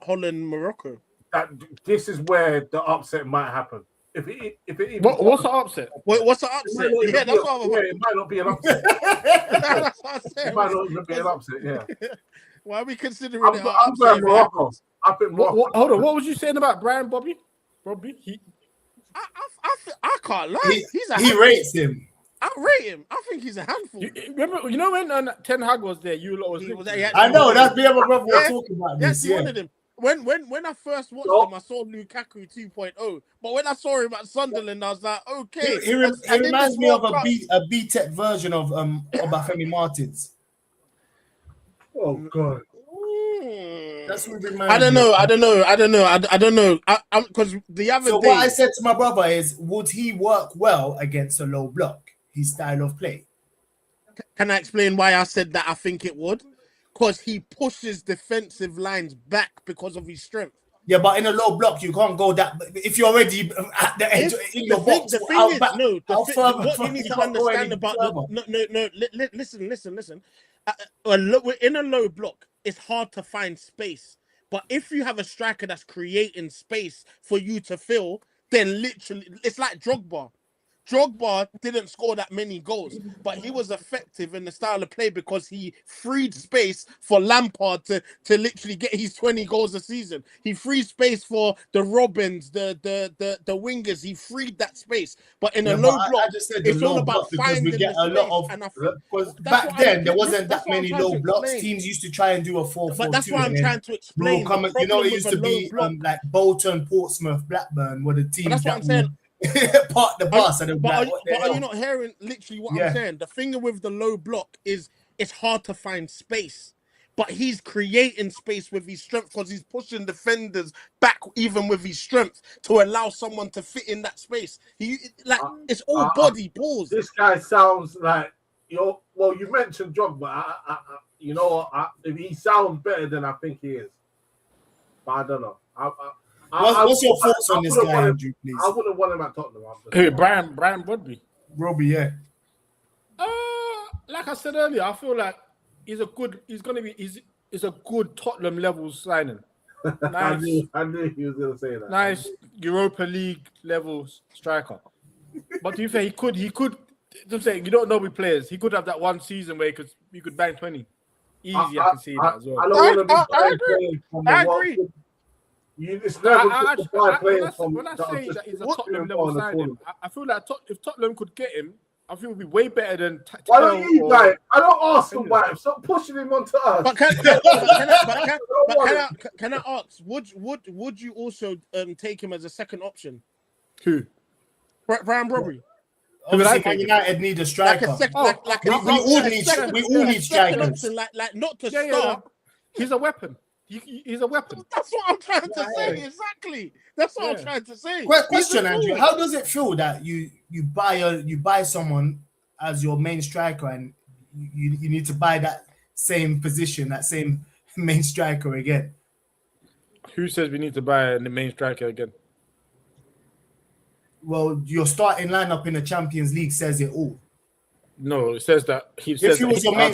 [SPEAKER 2] Holland, Morocco.
[SPEAKER 1] This is where the upset might happen. If it even
[SPEAKER 4] what's the upset?
[SPEAKER 2] What's the upset? Yeah, that's what I'm
[SPEAKER 1] it might not be an upset.
[SPEAKER 2] That's what I'm saying.
[SPEAKER 1] It might not even be an upset. Yeah.
[SPEAKER 2] Why are we considering
[SPEAKER 1] I'm
[SPEAKER 2] it?
[SPEAKER 1] going Morocco. I think Morocco.
[SPEAKER 4] Hold on, what was you saying about Brian Bobby?
[SPEAKER 2] I can't lie.
[SPEAKER 3] He rates him.
[SPEAKER 2] I rate him. I think he's a handful.
[SPEAKER 4] You know when Ten Hag was there, you lot was.
[SPEAKER 3] I know that's me and my brother were talking about this.
[SPEAKER 2] Yes, he wanted him. When I first watched him, I saw Lukaku 2.0. But when I saw him at Sunderland, I was like, okay.
[SPEAKER 3] He reminds me of a B-Tech version of Obafemi Martins.
[SPEAKER 1] Oh God.
[SPEAKER 3] That's what
[SPEAKER 2] I don't know. Because the other
[SPEAKER 3] so
[SPEAKER 2] day,
[SPEAKER 3] what I said to my brother is, would he work well against a low block? His style of play.
[SPEAKER 2] Can I explain why I said that I think it would? Because he pushes defensive lines back because of his strength.
[SPEAKER 3] Yeah, but in a low block, you can't go that. If you're already at the edge in your box,
[SPEAKER 2] the thing is, what you need to understand about listen. In a low block, it's hard to find space. But if you have a striker that's creating space for you to fill, then literally, it's like Drogba. Drogba didn't score that many goals, but he was effective in the style of play because he freed space for Lampard to literally get his 20 goals a season. He freed space for the Robins, the wingers. He freed that space. But in a low block, it's all about finding the space.
[SPEAKER 3] Because back then there wasn't that many low blocks. Teams used to try and do a 4-4-2.
[SPEAKER 2] But that's why I'm trying to explain.
[SPEAKER 3] You know, it used to be like Bolton, Portsmouth, Blackburn were the teams.
[SPEAKER 2] That's what I'm saying.
[SPEAKER 3] Part the bus.
[SPEAKER 2] But are you not hearing literally what I'm saying? The thing with the low block is it's hard to find space, but he's creating space with his strength because he's pushing defenders back even with his strength to allow someone to fit in that space. It's all body balls.
[SPEAKER 1] This guy sounds like you mentioned Drogba. He sounds better than I think he is, but I don't know.
[SPEAKER 3] What's your thoughts on this guy, Andrew, please?
[SPEAKER 1] I wouldn't want him at Tottenham.
[SPEAKER 4] Hey, Brian Bobby.
[SPEAKER 3] Robbie, yeah.
[SPEAKER 4] Like I said earlier, I feel like he's a good Tottenham level signing. Nice.
[SPEAKER 1] I knew he was going to say that.
[SPEAKER 4] Nice Europa League level striker. But to be fair, he could. I'm saying you don't know with players. He could have that one season where he could bang 20. Easy, I can see that as well.
[SPEAKER 2] I agree.
[SPEAKER 1] It's never just players from.
[SPEAKER 4] When I say that he's a Tottenham level signing, I feel like if Tottenham could get him, I feel it'd be way better than.
[SPEAKER 1] Why don't you guys? I don't ask him why. Stop pushing him onto us.
[SPEAKER 2] But can I ask? Would you also take him as a second option?
[SPEAKER 4] Who?
[SPEAKER 2] Brian Bobby.
[SPEAKER 3] Obviously, Man United need a striker. We all need strikers.
[SPEAKER 2] Like not to start.
[SPEAKER 4] He's a weapon. He's a weapon.
[SPEAKER 2] That's what I'm trying to say. Exactly. That's what I'm trying to say.
[SPEAKER 3] Question, Andrew. How does it feel that you buy someone as your main striker and you need to buy that same position, that same main striker again?
[SPEAKER 4] Who says we need to buy the main striker again?
[SPEAKER 3] Well, your starting lineup in the Champions League says it all.
[SPEAKER 4] No, it says that if
[SPEAKER 3] he was your main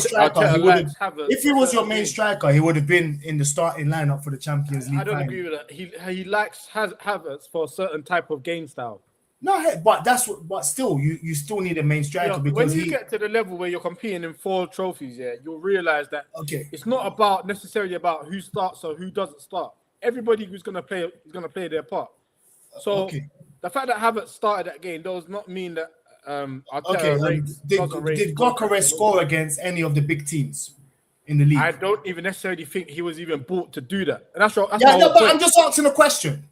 [SPEAKER 3] striker, he would have been in the starting lineup for the Champions League.
[SPEAKER 4] I don't agree with that. He likes Havertz for a certain type of game style.
[SPEAKER 3] No, but still, you still need a main striker because
[SPEAKER 4] when you get to the level where you're competing in 4 trophies, you'll realize that it's not necessarily about who starts or who doesn't start. Everybody who's going to play is going to play their part. So the fact that Havertz started that game does not mean that.
[SPEAKER 3] Did Gyökeres score against any of the big teams in the league?
[SPEAKER 4] I don't even necessarily think he was even bought to do that. And that's but
[SPEAKER 3] I'm just asking a question.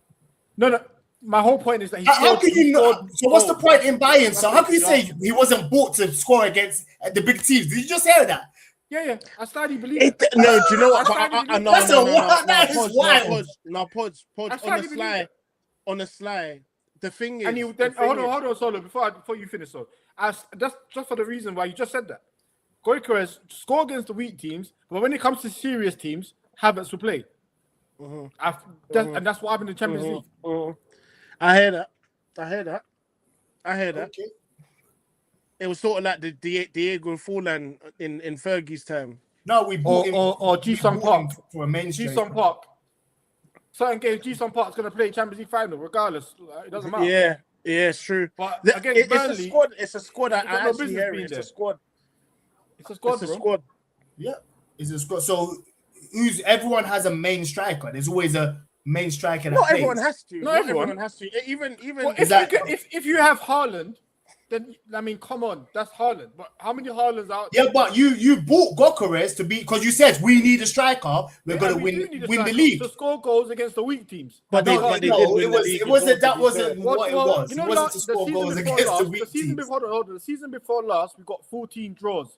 [SPEAKER 4] No. my whole point is that
[SPEAKER 3] how can you not? So what's the point in buying? So how can you say he wasn't bought to score against the big teams? Did you just hear that?
[SPEAKER 4] Yeah. I slightly believe it.
[SPEAKER 2] No, do you know what? No, Pods. On the sly. The thing is,
[SPEAKER 4] and you then hold on, Solo. Before you finish, so that's just for the reason why you just said that. Gyökeres score against the weak teams, but when it comes to serious teams, Havertz will play. And that's what happened in Champions League.
[SPEAKER 2] I hear that. Okay. It was sort of like the Diego Forlan in Fergie's time.
[SPEAKER 3] No, we bought him
[SPEAKER 4] or Ji-Sung Park
[SPEAKER 3] for a mainstream.
[SPEAKER 4] Ji-Sung Park. Certain games, Ji-Sung Park's going to play Champions League final, regardless. It doesn't matter.
[SPEAKER 2] Yeah, it's true.
[SPEAKER 4] But against Burnley,
[SPEAKER 2] it's a squad. I actually hear it. It's a squad.
[SPEAKER 4] It's a squad.
[SPEAKER 3] Yeah, it's a squad. So everyone has a main striker. There's always a main striker.
[SPEAKER 2] Not everyone has to. Not everyone has to. Even
[SPEAKER 4] well, if you have Haaland, then I mean, come on, that's Haaland. But how many Haalands out there?
[SPEAKER 3] Yeah, but you bought Gyökeres to be because you said we need a striker. We're gonna win the league
[SPEAKER 4] to score goals against the weak teams.
[SPEAKER 3] But they didn't win the league. It wasn't what it was. You know, it wasn't to score goals against the weak teams.
[SPEAKER 4] The season before last, we got 14 draws.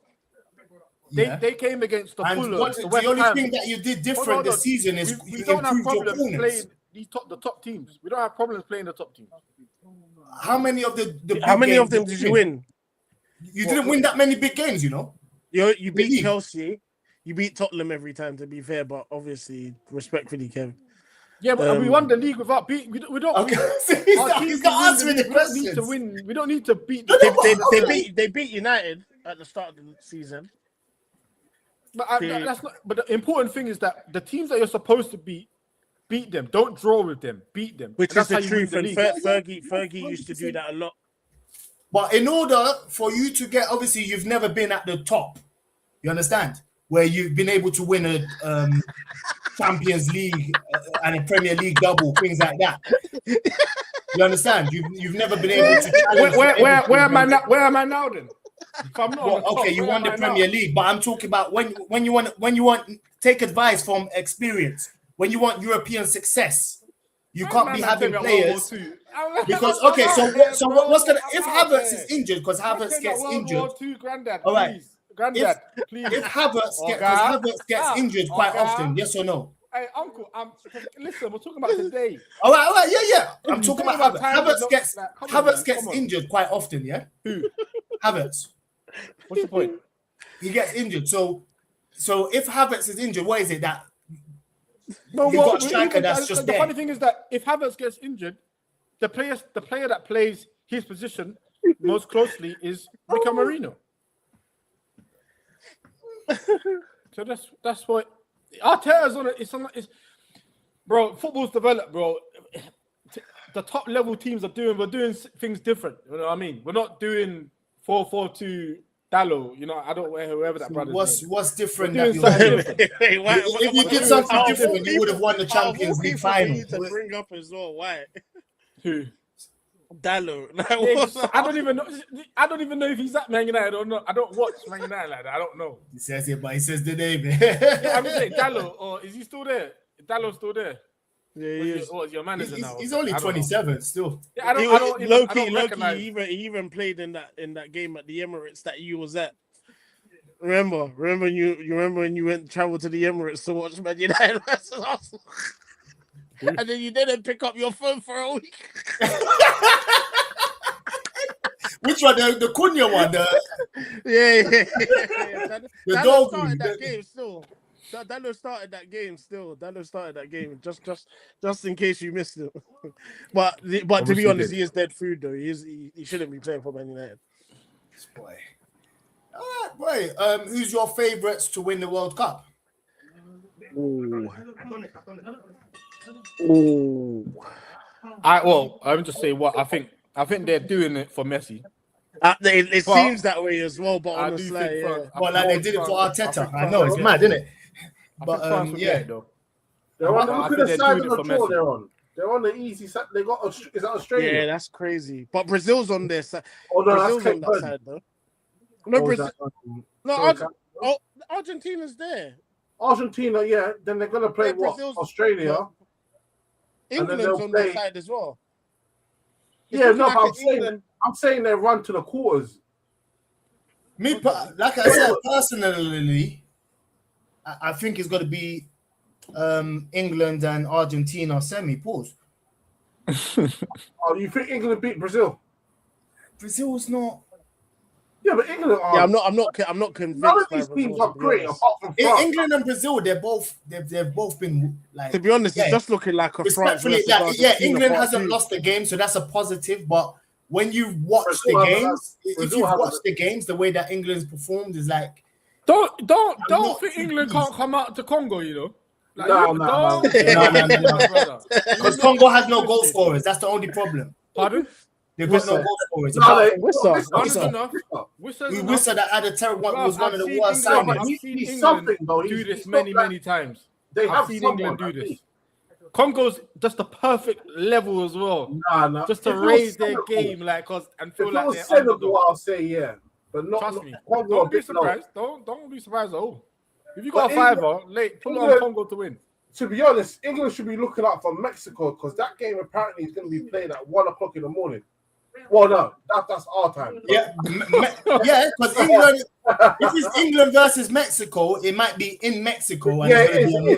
[SPEAKER 4] They came against the Fulham.
[SPEAKER 3] The only thing that you did different this season is
[SPEAKER 4] we
[SPEAKER 3] you
[SPEAKER 4] don't have
[SPEAKER 3] improved your
[SPEAKER 4] problems
[SPEAKER 3] opponents.
[SPEAKER 4] playing the top teams. We don't have problems playing the top teams.
[SPEAKER 3] How many of
[SPEAKER 2] how many of them did you win?
[SPEAKER 3] You didn't win that many big games, you know.
[SPEAKER 2] You beat Chelsea, you beat Tottenham every time. To be fair, but obviously, respectfully, Kev.
[SPEAKER 4] Yeah, but we won the league without beating. We don't.
[SPEAKER 3] Okay. He's got answering the questions.
[SPEAKER 4] We don't need to win. We don't need to beat.
[SPEAKER 2] They beat United at the start of the season.
[SPEAKER 4] But that's not. But the important thing is that the teams that you're supposed to beat them. Don't draw with them. Beat them.
[SPEAKER 2] Which is the truth. And Fergie used to do that a lot.
[SPEAKER 3] But in order for you to get, obviously, you've never been at the top. You understand? Where you've been able to win a Champions League and a Premier League double, things like that. You understand? You've never been able to.
[SPEAKER 4] Where am I now? Where am I now then? If I'm not
[SPEAKER 3] okay, you won the Premier League, but I'm talking about when you want take advice from experience. When you want European success, you can't be having players because so what's gonna if Havertz is injured because Havertz gets injured. All right,
[SPEAKER 4] Granddad, please.
[SPEAKER 3] If Havertz gets injured quite often, yes or no?
[SPEAKER 4] Hey, uncle, listen, we're talking about today.
[SPEAKER 3] All right, yeah. I'm talking about Havertz. Havertz gets injured quite often, yeah.
[SPEAKER 4] Who?
[SPEAKER 3] Havertz.
[SPEAKER 4] What's the point?
[SPEAKER 3] He gets injured. So if Havertz is injured, what is it that?
[SPEAKER 4] No,
[SPEAKER 3] you've got a striker that's just there.
[SPEAKER 4] The funny thing is that if Havertz gets injured, the player that plays his position most closely is Mika Marino. So that's what Arteta's on it. It's bro. Football's developed, bro. The top level teams we're doing things different. You know what I mean? We're not doing 4-4-2 Dallo. You know, I don't know whoever that brother.
[SPEAKER 3] What's different?
[SPEAKER 2] If
[SPEAKER 3] you did something different, you would have won the Champions League final.
[SPEAKER 2] To bring up as well, why?
[SPEAKER 4] Who?
[SPEAKER 2] Dallo.
[SPEAKER 4] I don't even know if he's at Man United or not. I don't watch Man United like that. I don't know.
[SPEAKER 3] He says it, but he says the name.
[SPEAKER 4] Yeah, I'm saying Dallo, or is he still there? Dallo's still there.
[SPEAKER 2] Yeah, he is.
[SPEAKER 4] What's your manager now?
[SPEAKER 3] He's only 27 still.
[SPEAKER 4] Yeah, I don't
[SPEAKER 2] he even played in that game at the Emirates that you was at. Remember when you went travel to the Emirates to watch Man United versus Arsenal? And then you didn't pick up your phone for a week.
[SPEAKER 3] Which one? The Cunha one?
[SPEAKER 2] Yeah.
[SPEAKER 3] The dog
[SPEAKER 2] started that game still. Dallo started that game. Just in case you missed it. But to be honest, he is dead food though. He shouldn't be playing for Man United.
[SPEAKER 3] Boy. All right, boy. Who's your favourites to win the World Cup?
[SPEAKER 4] I'm just saying what I think. I think they're doing it for Messi.
[SPEAKER 2] It seems that way as well, but honestly,
[SPEAKER 3] like they did it for Arteta. I know it's mad, isn't it? But
[SPEAKER 1] Look at the side of the tour they're on. They're on the easy side. They got is that Australia?
[SPEAKER 2] Yeah, that's crazy. But Brazil's on their side.
[SPEAKER 1] Oh no,
[SPEAKER 2] Brazil's
[SPEAKER 1] that's
[SPEAKER 2] on that side though. No, Brazil. No, Argentina's there.
[SPEAKER 1] Argentina, yeah. Then they're gonna play Australia.
[SPEAKER 2] England's on their side as well.
[SPEAKER 1] Yeah, no,
[SPEAKER 2] like
[SPEAKER 1] but
[SPEAKER 2] England.
[SPEAKER 1] I'm saying they run to the quarters.
[SPEAKER 3] Like I said, personally, I think it's got to be England and Argentina semi. Pause.
[SPEAKER 1] Oh, you think England beat Brazil?
[SPEAKER 3] Brazil's not.
[SPEAKER 1] Yeah, but England are.
[SPEAKER 2] Yeah, I'm not
[SPEAKER 1] None
[SPEAKER 2] convinced
[SPEAKER 1] of
[SPEAKER 2] by
[SPEAKER 1] these teams
[SPEAKER 2] Brazil,
[SPEAKER 1] are
[SPEAKER 2] to be
[SPEAKER 1] great
[SPEAKER 2] honest.
[SPEAKER 1] apart from France.
[SPEAKER 3] England and Brazil, they've both been like.
[SPEAKER 2] To be honest,
[SPEAKER 3] yeah,
[SPEAKER 2] it's just looking like a France
[SPEAKER 3] respectfully,
[SPEAKER 2] versus
[SPEAKER 3] like,
[SPEAKER 2] Argentina.
[SPEAKER 3] England
[SPEAKER 2] part
[SPEAKER 3] hasn't
[SPEAKER 2] two.
[SPEAKER 3] lost the game, so that's a positive. But when you watch
[SPEAKER 1] Brazil
[SPEAKER 3] the
[SPEAKER 1] hasn't-
[SPEAKER 3] games, if
[SPEAKER 1] Brazil
[SPEAKER 3] you've
[SPEAKER 1] hasn't-
[SPEAKER 3] watched the games, the way that England's performed is like.
[SPEAKER 4] Don't
[SPEAKER 3] not
[SPEAKER 4] think
[SPEAKER 3] too
[SPEAKER 4] England
[SPEAKER 3] pleased.
[SPEAKER 4] can't come out to Congo, you know. Like,
[SPEAKER 1] No,
[SPEAKER 4] you
[SPEAKER 1] no,
[SPEAKER 4] don't
[SPEAKER 1] no.
[SPEAKER 4] think
[SPEAKER 3] No.
[SPEAKER 4] my brother.
[SPEAKER 3] Because Congo has no goal scorers. That's the only problem.
[SPEAKER 4] Pardon?
[SPEAKER 3] They've got no
[SPEAKER 2] Whistle.
[SPEAKER 3] goal scorers.
[SPEAKER 1] No,
[SPEAKER 3] Apart
[SPEAKER 1] they,
[SPEAKER 2] Whistle.
[SPEAKER 4] One is
[SPEAKER 2] Whistle.
[SPEAKER 4] enough. Whistle is enough.
[SPEAKER 3] Wissa that had a terrible one was one
[SPEAKER 4] I've
[SPEAKER 3] of the
[SPEAKER 4] seen
[SPEAKER 3] worst
[SPEAKER 4] England-
[SPEAKER 3] signings.
[SPEAKER 4] I've
[SPEAKER 1] He's
[SPEAKER 4] seen England
[SPEAKER 1] something, though.
[SPEAKER 4] do
[SPEAKER 1] He's
[SPEAKER 4] this
[SPEAKER 1] not
[SPEAKER 4] many
[SPEAKER 1] like-
[SPEAKER 4] times.
[SPEAKER 1] They
[SPEAKER 4] I've
[SPEAKER 1] have
[SPEAKER 4] seen
[SPEAKER 1] someone,
[SPEAKER 4] England do
[SPEAKER 1] at
[SPEAKER 4] this.
[SPEAKER 1] least.
[SPEAKER 4] Congo's just the perfect level as well,
[SPEAKER 1] Nah.
[SPEAKER 4] just
[SPEAKER 1] If
[SPEAKER 4] to
[SPEAKER 1] it was
[SPEAKER 4] raise their
[SPEAKER 1] Senegal-
[SPEAKER 4] game, like, and
[SPEAKER 1] If
[SPEAKER 4] feel
[SPEAKER 1] it
[SPEAKER 4] like
[SPEAKER 1] was
[SPEAKER 4] they're
[SPEAKER 1] Senegal,
[SPEAKER 4] underdog.
[SPEAKER 1] I'll say yeah, but not.
[SPEAKER 4] Trust me.
[SPEAKER 1] Congo a
[SPEAKER 4] Don't be
[SPEAKER 1] bit low.
[SPEAKER 4] surprised. Don't be surprised at all. If you got
[SPEAKER 1] But
[SPEAKER 4] a fiver, pull it on
[SPEAKER 1] England-
[SPEAKER 4] Congo to win.
[SPEAKER 1] To be honest, England should be looking out for Mexico because that game apparently is going to be played at 1:00 in the morning. Well, no, that's our time.
[SPEAKER 3] Yeah, because England. If it's England versus Mexico, it might be in Mexico, and
[SPEAKER 1] Yeah,
[SPEAKER 3] it's
[SPEAKER 1] it
[SPEAKER 3] gonna be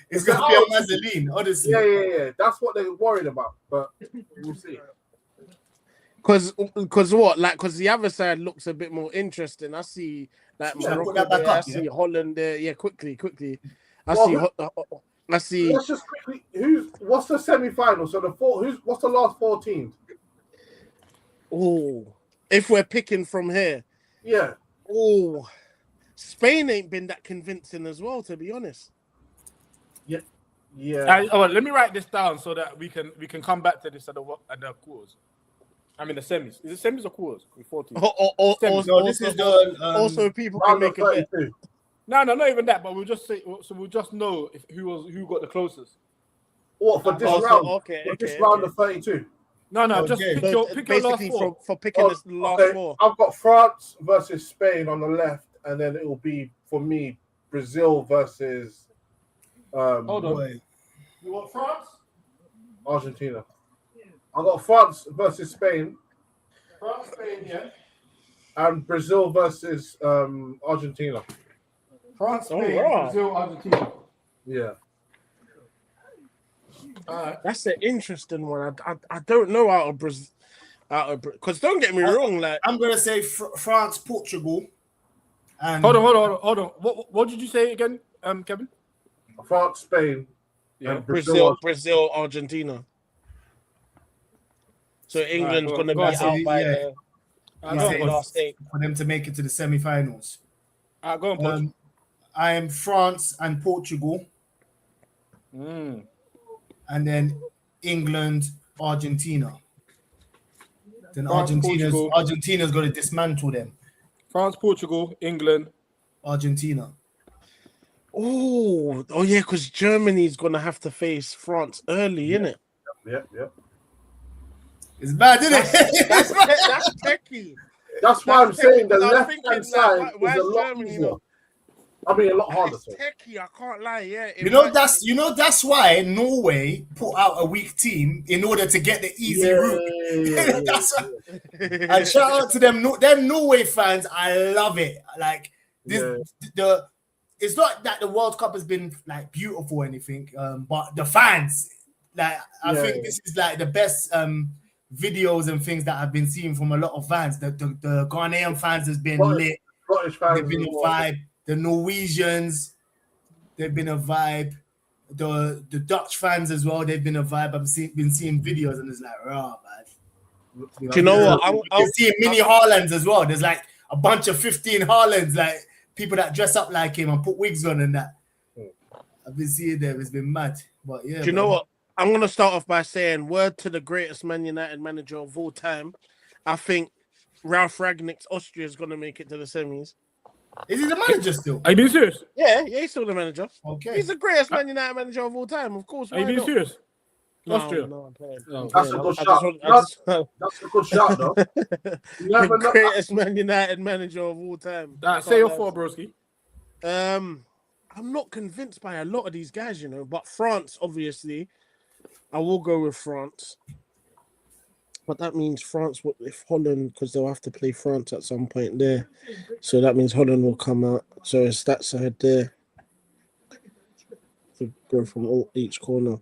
[SPEAKER 3] it's gonna be a Mazzoline, honestly.
[SPEAKER 1] Yeah. That's what they're worried about, but we'll see.
[SPEAKER 2] Because what? Like, because the other side looks a bit more interesting. I see like
[SPEAKER 3] Yeah, put
[SPEAKER 2] Morocco
[SPEAKER 3] that back
[SPEAKER 2] there. I
[SPEAKER 3] up,
[SPEAKER 2] see
[SPEAKER 3] yeah.
[SPEAKER 2] Holland there. Yeah, quickly. I
[SPEAKER 1] Well,
[SPEAKER 2] see.
[SPEAKER 1] Let's just quickly. What's the semi-final? So what's the last 4 teams?
[SPEAKER 2] Oh, if we're picking from here,
[SPEAKER 1] Yeah.
[SPEAKER 2] oh, Spain ain't been that convincing as well, to be honest.
[SPEAKER 1] Yeah.
[SPEAKER 4] Let me write this down so that we can come back to this at the quarters. I mean the semis. Is it semis or quarters? With 14.
[SPEAKER 2] Also, people can
[SPEAKER 1] Round of
[SPEAKER 2] make a bet.
[SPEAKER 1] 32.
[SPEAKER 4] No, not even that. But we'll just say. So we'll just know who got the closest.
[SPEAKER 1] What for this
[SPEAKER 2] Also,
[SPEAKER 1] round?
[SPEAKER 2] okay,
[SPEAKER 1] For this
[SPEAKER 2] okay,
[SPEAKER 1] round
[SPEAKER 2] okay.
[SPEAKER 1] of 32.
[SPEAKER 4] No, just
[SPEAKER 3] Okay.
[SPEAKER 4] pick your last
[SPEAKER 2] Basically,
[SPEAKER 4] four.
[SPEAKER 2] for picking the last
[SPEAKER 1] Okay,
[SPEAKER 2] four.
[SPEAKER 1] I've got France versus Spain on the left, and then it will be for me Brazil versus
[SPEAKER 4] Hold on.
[SPEAKER 3] Boy.
[SPEAKER 4] You want France?
[SPEAKER 1] Argentina. I got France versus Spain
[SPEAKER 4] France, Spain, yeah.
[SPEAKER 1] and Brazil versus Argentina.
[SPEAKER 4] France, Spain,
[SPEAKER 2] wow.
[SPEAKER 4] Brazil, Argentina.
[SPEAKER 1] Yeah.
[SPEAKER 2] That's an interesting one. I don't know out of Brazil. Because don't get me wrong, like
[SPEAKER 3] I'm gonna say France, Portugal, and
[SPEAKER 4] Hold on. What did you say again, Kevin?
[SPEAKER 1] France, Spain,
[SPEAKER 4] Yeah.
[SPEAKER 1] and Brazil.
[SPEAKER 2] Brazil, Argentina. So England's
[SPEAKER 4] go
[SPEAKER 2] going to be
[SPEAKER 4] on.
[SPEAKER 2] out by
[SPEAKER 3] Yeah.
[SPEAKER 2] the
[SPEAKER 3] He's saying
[SPEAKER 2] last 8.
[SPEAKER 3] for them to make it to the semi-finals.
[SPEAKER 4] Go on, Poch.
[SPEAKER 3] I am France and Portugal, and then England, Argentina. Then
[SPEAKER 4] France, Portugal.
[SPEAKER 3] Argentina's got to dismantle them.
[SPEAKER 4] France, Portugal, England.
[SPEAKER 3] Argentina.
[SPEAKER 2] Oh yeah, because Germany's going to have to face France early, innit?
[SPEAKER 1] Yeah.
[SPEAKER 3] It's bad, isn't it?
[SPEAKER 2] That's techie.
[SPEAKER 1] That's why I'm saying the
[SPEAKER 2] I was
[SPEAKER 1] left
[SPEAKER 2] thinking,
[SPEAKER 1] hand
[SPEAKER 2] like,
[SPEAKER 1] side
[SPEAKER 2] why
[SPEAKER 1] is a
[SPEAKER 2] is
[SPEAKER 1] lot
[SPEAKER 2] Germany
[SPEAKER 1] easier.
[SPEAKER 2] not-
[SPEAKER 1] I mean, a lot harder.
[SPEAKER 2] It's
[SPEAKER 1] So.
[SPEAKER 2] techie. I can't lie. Yeah,
[SPEAKER 3] That's why Norway put out a weak team in order to get the easy route.
[SPEAKER 1] Yeah.
[SPEAKER 3] That's why- and shout out to them Norway fans. I love it. Like this, it's not that the World Cup has been like beautiful or anything, but the fans, like I think this is like the best videos and things that I've been seeing from a lot of fans. The Ghanaian fans has been lit.
[SPEAKER 1] Scottish fans
[SPEAKER 3] They've been a
[SPEAKER 1] as well.
[SPEAKER 3] vibe. The Norwegians, they've been a vibe. The Dutch fans as well, they've been a vibe. I've been seeing videos and it's like, raw, man.
[SPEAKER 2] Do you know what?
[SPEAKER 3] You're seeing mini Haalands as well. There's like a bunch of 15 Haalands, like people that dress up like him and put wigs on and that. I've been seeing them. It's been mad. But yeah.
[SPEAKER 2] Do you know what? I'm going to start off by saying word to the greatest Man United manager of all time. I think Ralph Rangnick's Austria is going to make it to the semis.
[SPEAKER 3] Is he the manager still?
[SPEAKER 4] Are you being serious?
[SPEAKER 2] Yeah, he's still the manager.
[SPEAKER 3] Okay.
[SPEAKER 2] He's the greatest Man United manager of all time, of course.
[SPEAKER 4] Are you being serious? Austria.
[SPEAKER 2] No, I'm playing.
[SPEAKER 4] No.
[SPEAKER 1] That's a good shot. That's a good shot, though. You never
[SPEAKER 2] The
[SPEAKER 1] know.
[SPEAKER 2] greatest Man United manager of all time.
[SPEAKER 4] Say your four, broski.
[SPEAKER 2] I'm not convinced by a lot of these guys, but France, obviously, I will go with France. But that means France, if Holland, because they'll have to play France at some point there. So that means Holland will come out. So it's that side there. To go from each corner.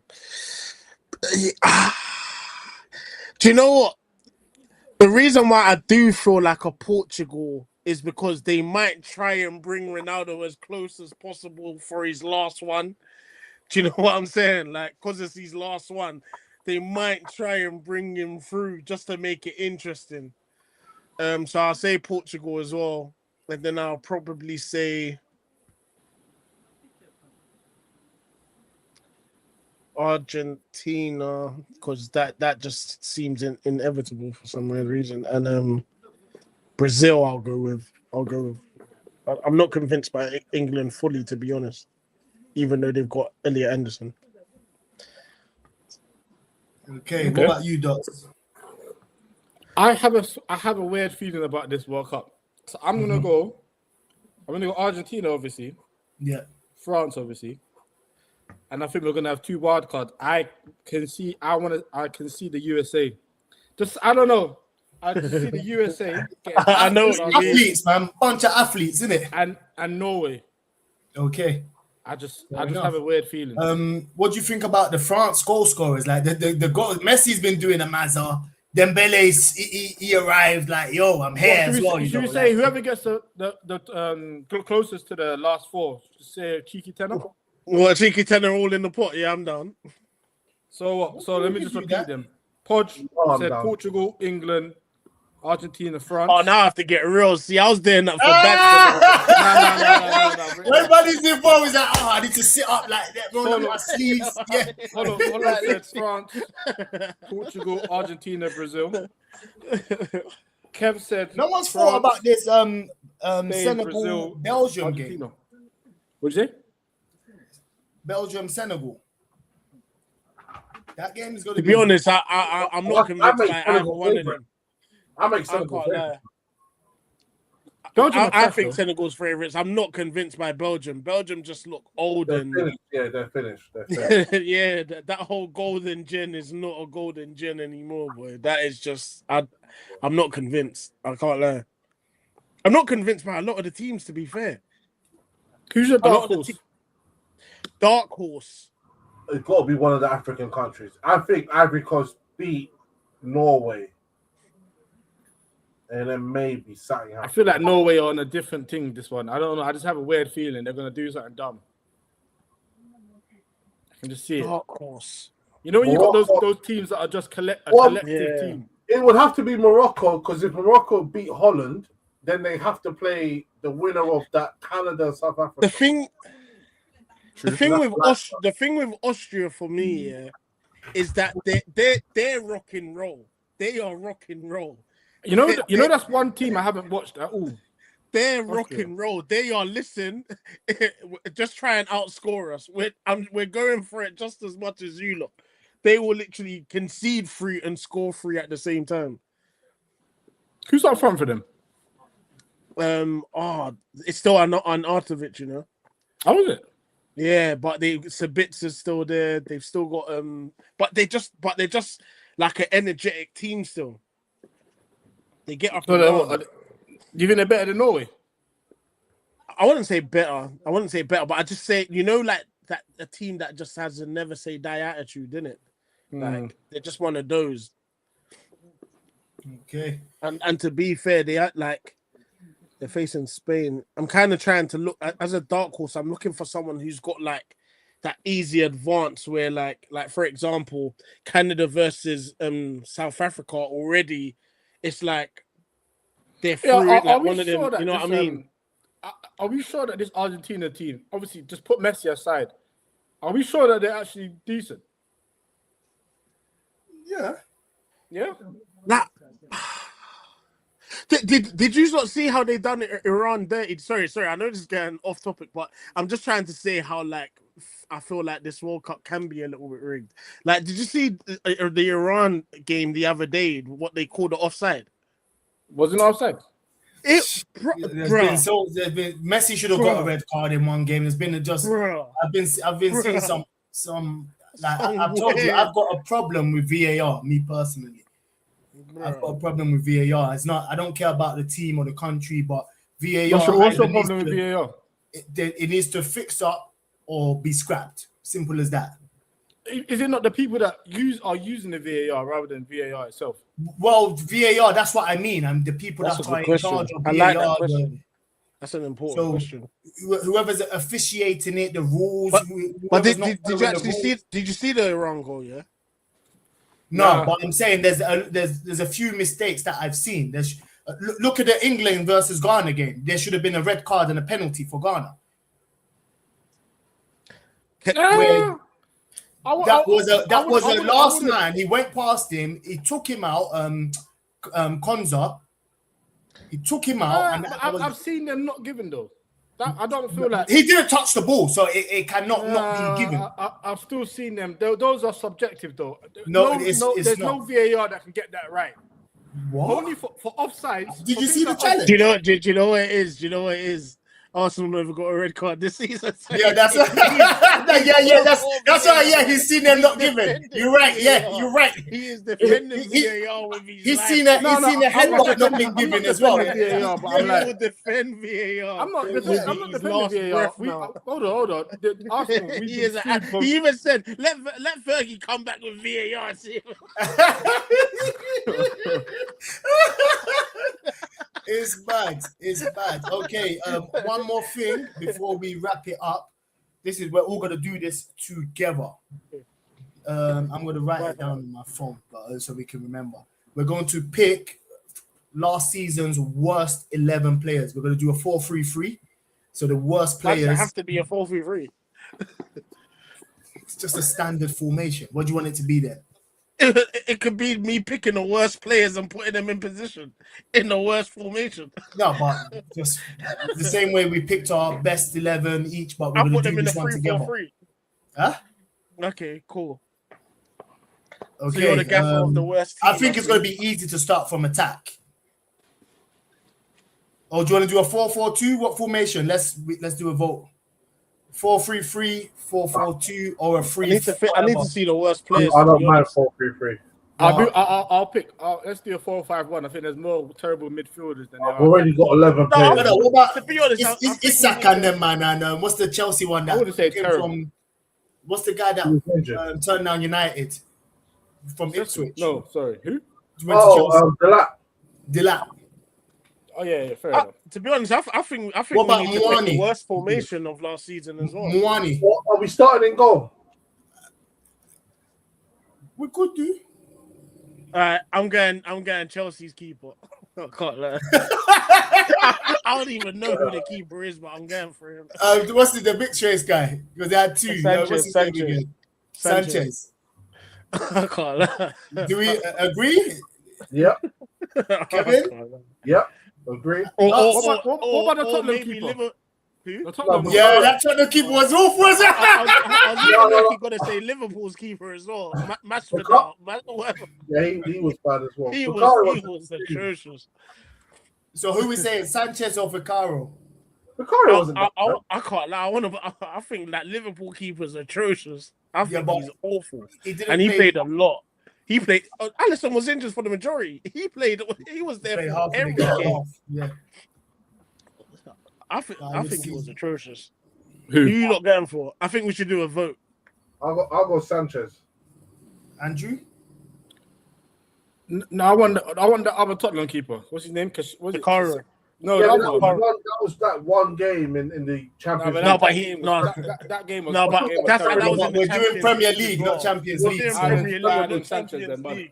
[SPEAKER 2] Do you know what? The reason why I do feel like a Portugal is because they might try and bring Ronaldo as close as possible for his last one. Do you know what I'm saying? Like, because it's his last one, they might try and bring him through just to make it interesting. So I'll say Portugal as well. And then I'll probably say Argentina, because that just seems inevitable for some weird reason. And Brazil, I'll go with. I'm not convinced by England fully, to be honest, even though they've got Elliot Anderson.
[SPEAKER 3] Okay, what about you, Dots?
[SPEAKER 4] I have a weird feeling about this World Cup. So I'm gonna go Argentina, obviously.
[SPEAKER 3] Yeah.
[SPEAKER 4] France, obviously. And I think we're gonna have 2 wild cards. I can see the USA. Just I don't know. I can see the USA getting
[SPEAKER 2] I know
[SPEAKER 3] athletes, man. Bunch of athletes, isn't it?
[SPEAKER 4] And Norway.
[SPEAKER 3] Okay.
[SPEAKER 4] I just have a weird feeling.
[SPEAKER 3] What do you think about the France goal scorers? Like the goal, Messi's been doing a mazza. Dembele's he arrived like, yo, I'm here as well.
[SPEAKER 4] Should we say whoever gets the closest to the last 4? Say cheeky tenner.
[SPEAKER 2] Well, cheeky tenner all in the pot. Yeah, I'm down.
[SPEAKER 4] So let me just repeat them. Podge said down. Portugal, England, Argentina, France.
[SPEAKER 2] Oh, now I have to get real. See, I was doing that for that.
[SPEAKER 3] No. Everybody's involved. Is like, oh, I need to sit up like that, roll up my sleeves. Yeah.
[SPEAKER 4] Hold on. Said France, Portugal, Argentina, Brazil. Kev said
[SPEAKER 3] no one's
[SPEAKER 4] France,
[SPEAKER 3] thought about this
[SPEAKER 4] Spain,
[SPEAKER 3] Senegal,
[SPEAKER 4] Brazil,
[SPEAKER 3] Belgium
[SPEAKER 4] Argentina.
[SPEAKER 3] game.
[SPEAKER 4] What'd you say?
[SPEAKER 3] Belgium, Senegal. That game is going
[SPEAKER 2] to be honest, I'm not convinced by either one of them.
[SPEAKER 1] I make Senegal.
[SPEAKER 2] I think Senegal's favourites. I'm not convinced by Belgium. Belgium just look old and
[SPEAKER 1] they're finished.
[SPEAKER 2] yeah, that whole golden gin is not a golden gin anymore, boy. That is just I'm not convinced. I can't lie. I'm not convinced by a lot of the teams, to be fair.
[SPEAKER 4] Who's your dark horse?
[SPEAKER 2] Dark horse.
[SPEAKER 1] It's got to be one of the African countries. I think Ivory Coast beat Norway. And then maybe something happens.
[SPEAKER 4] I feel like Norway are on a different thing this one. I don't know. I just have a weird feeling they're going to do something dumb. I can just see it.
[SPEAKER 2] Dark horse.
[SPEAKER 4] You know when you got those teams that are just collective team?
[SPEAKER 1] It would have to be Morocco, because if Morocco beat Holland, then they have to play the winner of that Canada-South Africa.
[SPEAKER 2] The thing with Austria for me, is that they're rock and roll. They are rock and roll.
[SPEAKER 4] You know that's one team I haven't watched at all.
[SPEAKER 2] They're rock and roll. They are just try and outscore us. We're going for it just as much as you lot. They will literally concede 3 and score 3 at the same time.
[SPEAKER 4] Who's up front for them?
[SPEAKER 2] It's still an Artovic, you know.
[SPEAKER 4] How is it?
[SPEAKER 2] Yeah, but Sabitza's still there. They've still got but they're just like an energetic team still. They get up.
[SPEAKER 4] Do you think they're better than Norway?
[SPEAKER 2] I wouldn't say better, but I just say, you know, like that a team that just has a never say die attitude, isn't it? Like they're just one of those.
[SPEAKER 3] Okay.
[SPEAKER 2] And to be fair, they're facing Spain. I'm kind of trying to look as a dark horse. I'm looking for someone who's got like that easy advance where like for example, Canada versus South Africa already. It's like they're through it, like one of them. You know what I mean?
[SPEAKER 4] Are we sure that this Argentina team, obviously, just put Messi aside, are we sure that they're actually decent?
[SPEAKER 3] Yeah.
[SPEAKER 4] Yeah.
[SPEAKER 2] That. Did you not see how they done it, Iran dirty? Sorry. I know this is getting off topic, but I'm just trying to say how like I feel like this World Cup can be a little bit rigged. Like, did you see the Iran game the other day? What they called the offside?
[SPEAKER 4] Wasn't offside.
[SPEAKER 3] Messi should have got a red card in one game. There's been I've been seeing some like I've told you, I've got a problem with VAR, me personally. I've got a problem with VAR. It's not. I don't care about the team or the country, but VAR.
[SPEAKER 4] What's your problem with VAR?
[SPEAKER 3] It needs to fix up or be scrapped. Simple as that.
[SPEAKER 4] Is it not the people that are using the VAR rather than VAR itself?
[SPEAKER 3] Well, VAR. That's what I mean. I'm the people
[SPEAKER 2] That's
[SPEAKER 3] that
[SPEAKER 2] a
[SPEAKER 3] are
[SPEAKER 2] good
[SPEAKER 3] in
[SPEAKER 2] question.
[SPEAKER 3] charge of
[SPEAKER 2] I
[SPEAKER 3] VAR.
[SPEAKER 2] like that question. That's an important question.
[SPEAKER 3] Whoever's officiating it, the rules.
[SPEAKER 2] But did you actually see? Did you see the Iran goal? Yeah.
[SPEAKER 3] No, but I'm saying there's a few mistakes that I've seen. Look at the England versus Ghana game. There should have been a red card and a penalty for Ghana. That was a last man. He went past him. He took him out. Konza. He took him out. And
[SPEAKER 4] I've seen them not given though. I don't feel like
[SPEAKER 3] he didn't touch the ball, so it cannot not be given.
[SPEAKER 4] I've still seen them. Those are subjective though.
[SPEAKER 3] There's
[SPEAKER 4] no VAR that can get that right.
[SPEAKER 3] What?
[SPEAKER 4] Only for offsides.
[SPEAKER 3] Did you see the challenge?
[SPEAKER 2] Do you know what it is? Do you know what it is? Arsenal never got a red card this season.
[SPEAKER 3] Yeah, that's that's why. Yeah, he's seen them not given. You're right. Yeah, you're right.
[SPEAKER 2] He is defending VAR with his
[SPEAKER 3] He's
[SPEAKER 2] life.
[SPEAKER 3] seen a headbutt not being given as well.
[SPEAKER 4] VAR, but
[SPEAKER 2] I'm like, defend VAR.
[SPEAKER 4] I'm not defending VAR. Hold on. Arsenal,
[SPEAKER 2] he even said, let Fergie come back with VAR. And see.
[SPEAKER 3] It's bad. Okay, one more thing before we wrap it up. We're all gonna do this together. I'm gonna write it down on my phone, so we can remember. We're going to pick last season's worst 11 players. We're gonna do a 4-3-3. So the worst players.
[SPEAKER 2] Does it have to be a 4-3-3?
[SPEAKER 3] It's just a standard formation. What do you want it to be then?
[SPEAKER 2] It could be me picking the worst players and putting them in position in the worst formation.
[SPEAKER 3] No, but just the same way we picked our best 11 each, but we're going to do this one together.
[SPEAKER 2] 3-4-3.
[SPEAKER 3] Huh?
[SPEAKER 2] Okay, cool.
[SPEAKER 3] Okay.
[SPEAKER 2] So you're the gaffer of the worst team.
[SPEAKER 3] I think it's going to be easy to start from attack. Oh, do you want to do a 4-4-2? What formation? Let's do a vote. 4-3-3, 4-4-2, or a 3.
[SPEAKER 2] I need to see the worst players.
[SPEAKER 1] I don't mind 4-3-3.
[SPEAKER 4] I'll pick. Let's do a 4-5-1. I think there's more terrible midfielders than there
[SPEAKER 1] I've already got 11 players.
[SPEAKER 3] No, what about
[SPEAKER 2] to be honest,
[SPEAKER 3] Isak and them, man? And what's the Chelsea one that
[SPEAKER 4] I wouldn't say
[SPEAKER 3] came
[SPEAKER 4] terrible.
[SPEAKER 3] from? What's the guy that turned down United from Ipswich?
[SPEAKER 4] No, sorry. Who?
[SPEAKER 3] Delap.
[SPEAKER 4] Oh yeah, fair enough.
[SPEAKER 2] To be honest, I think
[SPEAKER 3] What
[SPEAKER 2] we
[SPEAKER 3] about
[SPEAKER 2] need to pick the
[SPEAKER 3] Mwani?
[SPEAKER 2] worst formation of last season as well.
[SPEAKER 3] Mwani.
[SPEAKER 1] What, are we starting in goal?
[SPEAKER 3] We could do.
[SPEAKER 2] All right, I'm going Chelsea's keeper. I can't lie. I don't even know who the keeper is, but I'm going for him.
[SPEAKER 3] What's the big trace guy? Because they had two. Sanchez.
[SPEAKER 2] I can't lie.
[SPEAKER 3] Do we agree?
[SPEAKER 1] Yep.
[SPEAKER 3] Kevin?
[SPEAKER 1] Yep. Agree.
[SPEAKER 4] What about the Tottenham
[SPEAKER 2] maybe
[SPEAKER 4] keeper?
[SPEAKER 2] Liverpool.
[SPEAKER 4] The Tottenham
[SPEAKER 3] Yeah, that Tottenham keeper was awful.
[SPEAKER 2] I was even going to say Liverpool's keeper as well. Masvidal. Whatever.
[SPEAKER 1] Yeah, he was bad as well.
[SPEAKER 2] He was atrocious.
[SPEAKER 3] So who we saying, Sanchez or Vicaro?
[SPEAKER 1] Vicaro wasn't bad.
[SPEAKER 2] I can't lie. I think that Liverpool keeper's atrocious. I think he's awful. He played a lot. He played. Alisson was injured for the majority. He was there for every game.
[SPEAKER 3] Yeah.
[SPEAKER 2] I think he was atrocious. Who are you not going for? I think we should do a vote.
[SPEAKER 1] I'll go Sanchez.
[SPEAKER 3] Andrew?
[SPEAKER 4] No, I want the other Tottenham keeper. What's his name?
[SPEAKER 2] Vicaro.
[SPEAKER 4] No,
[SPEAKER 1] Yeah,
[SPEAKER 4] that
[SPEAKER 1] was that one game in the Champions League.
[SPEAKER 4] That game was.
[SPEAKER 2] No, but that's that was in the
[SPEAKER 3] We're doing
[SPEAKER 2] Champions
[SPEAKER 3] Premier
[SPEAKER 2] League
[SPEAKER 3] League,
[SPEAKER 2] as
[SPEAKER 3] not
[SPEAKER 2] well.
[SPEAKER 3] Champions
[SPEAKER 2] We're
[SPEAKER 3] League.
[SPEAKER 2] doing Premier League, not Champions League.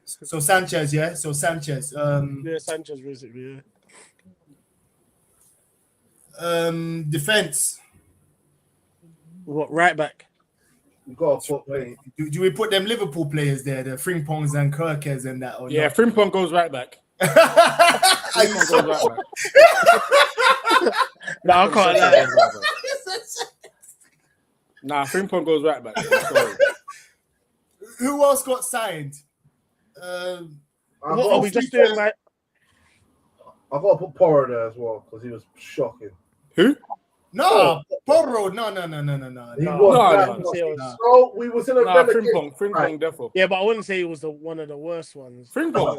[SPEAKER 3] So Sanchez, yeah. So Sanchez.
[SPEAKER 2] Yeah, Sanchez basically. Yeah.
[SPEAKER 3] Defense.
[SPEAKER 2] What right back?
[SPEAKER 1] You got to put
[SPEAKER 3] Do we put them Liverpool players there, the Frimpongs and Kirkes and that? Or
[SPEAKER 4] Yeah,
[SPEAKER 3] not?
[SPEAKER 4] Frimpong goes right back.
[SPEAKER 3] Frimpong
[SPEAKER 4] goes right back.
[SPEAKER 2] No, I can't lie.
[SPEAKER 4] Nah, Frimpong goes right back. Sorry.
[SPEAKER 3] Who else got signed?
[SPEAKER 2] What are we just doing? Like,
[SPEAKER 1] I've got to put Porro there as well because he was shocking.
[SPEAKER 4] Who?
[SPEAKER 3] No, Porro. No.
[SPEAKER 1] He
[SPEAKER 4] No,
[SPEAKER 1] was
[SPEAKER 4] no,
[SPEAKER 1] that
[SPEAKER 4] no,
[SPEAKER 1] nasty.
[SPEAKER 2] no.
[SPEAKER 1] So we was in a relegation.
[SPEAKER 4] Frimpong, therefore.
[SPEAKER 2] Yeah, but I wouldn't say he was one of the worst ones.
[SPEAKER 4] Frimpong.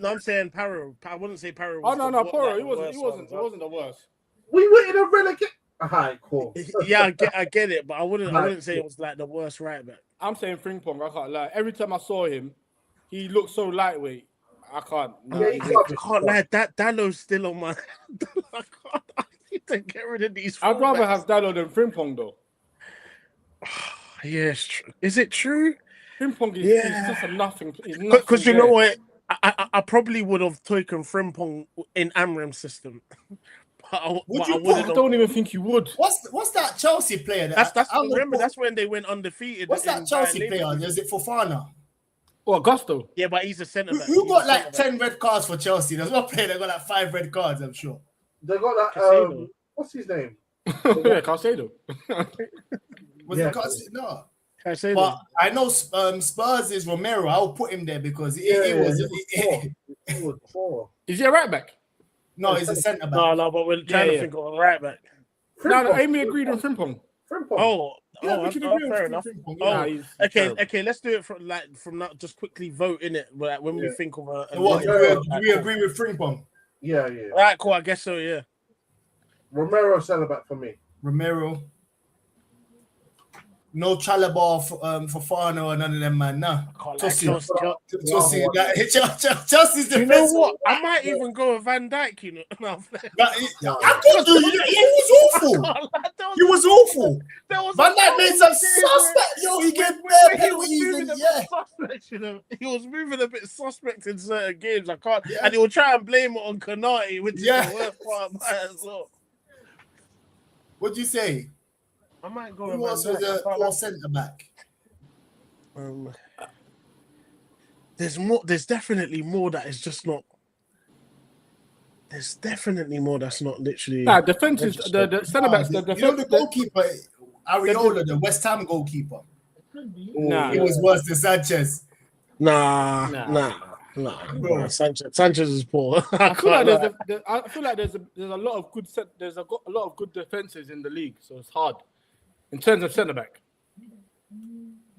[SPEAKER 2] I'm saying Paro. I wouldn't say Paro.
[SPEAKER 4] Oh no, Porro. He wasn't the worst.
[SPEAKER 1] We were in a relegation. Alright, cool.
[SPEAKER 2] Yeah, I get it, but I wouldn't say it was like the worst right back.
[SPEAKER 4] I'm saying Frimpong. I can't lie. Every time I saw him, he looked so lightweight. I can't.
[SPEAKER 1] Yeah,
[SPEAKER 2] I can't lie. That Dallo's still on my. I need to get rid of these.
[SPEAKER 4] I'd rather have Dallo than Frimpong, though.
[SPEAKER 2] Yes, is it true?
[SPEAKER 4] Frimpong is just a nothing.
[SPEAKER 2] Because you know what, I probably would have taken Frimpong in Amram's system. I
[SPEAKER 4] don't even think you would.
[SPEAKER 3] What's that Chelsea player?
[SPEAKER 2] That's when they went undefeated.
[SPEAKER 3] What's that Chelsea player? Is it Fofana?
[SPEAKER 4] Oh, Augusto.
[SPEAKER 2] Yeah, but he's a centre back.
[SPEAKER 3] Who got like 10 red cards for Chelsea? There's one player that got like 5 red cards, I'm sure.
[SPEAKER 1] They got that. What's his name?
[SPEAKER 4] Yeah, Caicedo.
[SPEAKER 3] No.
[SPEAKER 2] Caicedo.
[SPEAKER 3] But I know Spurs is Romero. I'll put him there because he
[SPEAKER 1] was poor.
[SPEAKER 4] Is he a right back?
[SPEAKER 3] No, he's a centre back.
[SPEAKER 2] No, but we're trying to think of a right back.
[SPEAKER 4] No, Amy agreed on Frimpong.
[SPEAKER 2] Fair enough. Okay. Let's do it from now. Just quickly vote in it. Like when we think of a.
[SPEAKER 3] Do we agree with Frimpong?
[SPEAKER 1] Yeah.
[SPEAKER 2] All right, cool. I guess so. Yeah.
[SPEAKER 1] Romero centre back for me.
[SPEAKER 3] Romero. No Chalobah for Fana or none of them, man. Nah. Chelsea's the
[SPEAKER 2] You know what? I might even go with Van Dijk. You know,
[SPEAKER 3] I could do. He was awful. He was awful. Van Dijk made some suspect. Yo, he gave bare penalties.
[SPEAKER 2] He was moving a bit suspect in certain games. I can't, and he will try and blame it on Konate, which is the worst part about it as well.
[SPEAKER 3] What'd you say?
[SPEAKER 2] I might go.
[SPEAKER 3] Who else was a centre back?
[SPEAKER 2] There's more. There's definitely more that is just not. There's definitely more that's not literally.
[SPEAKER 4] Nah, defense is the centre backs.
[SPEAKER 3] The goalkeeper, Areola, the West Ham goalkeeper.
[SPEAKER 4] Nah,
[SPEAKER 3] he was worse than Sanchez.
[SPEAKER 2] Nah. Sanchez is poor.
[SPEAKER 4] I feel like there's a lot of good a lot of good defenses in the league, so it's hard in terms of centre back.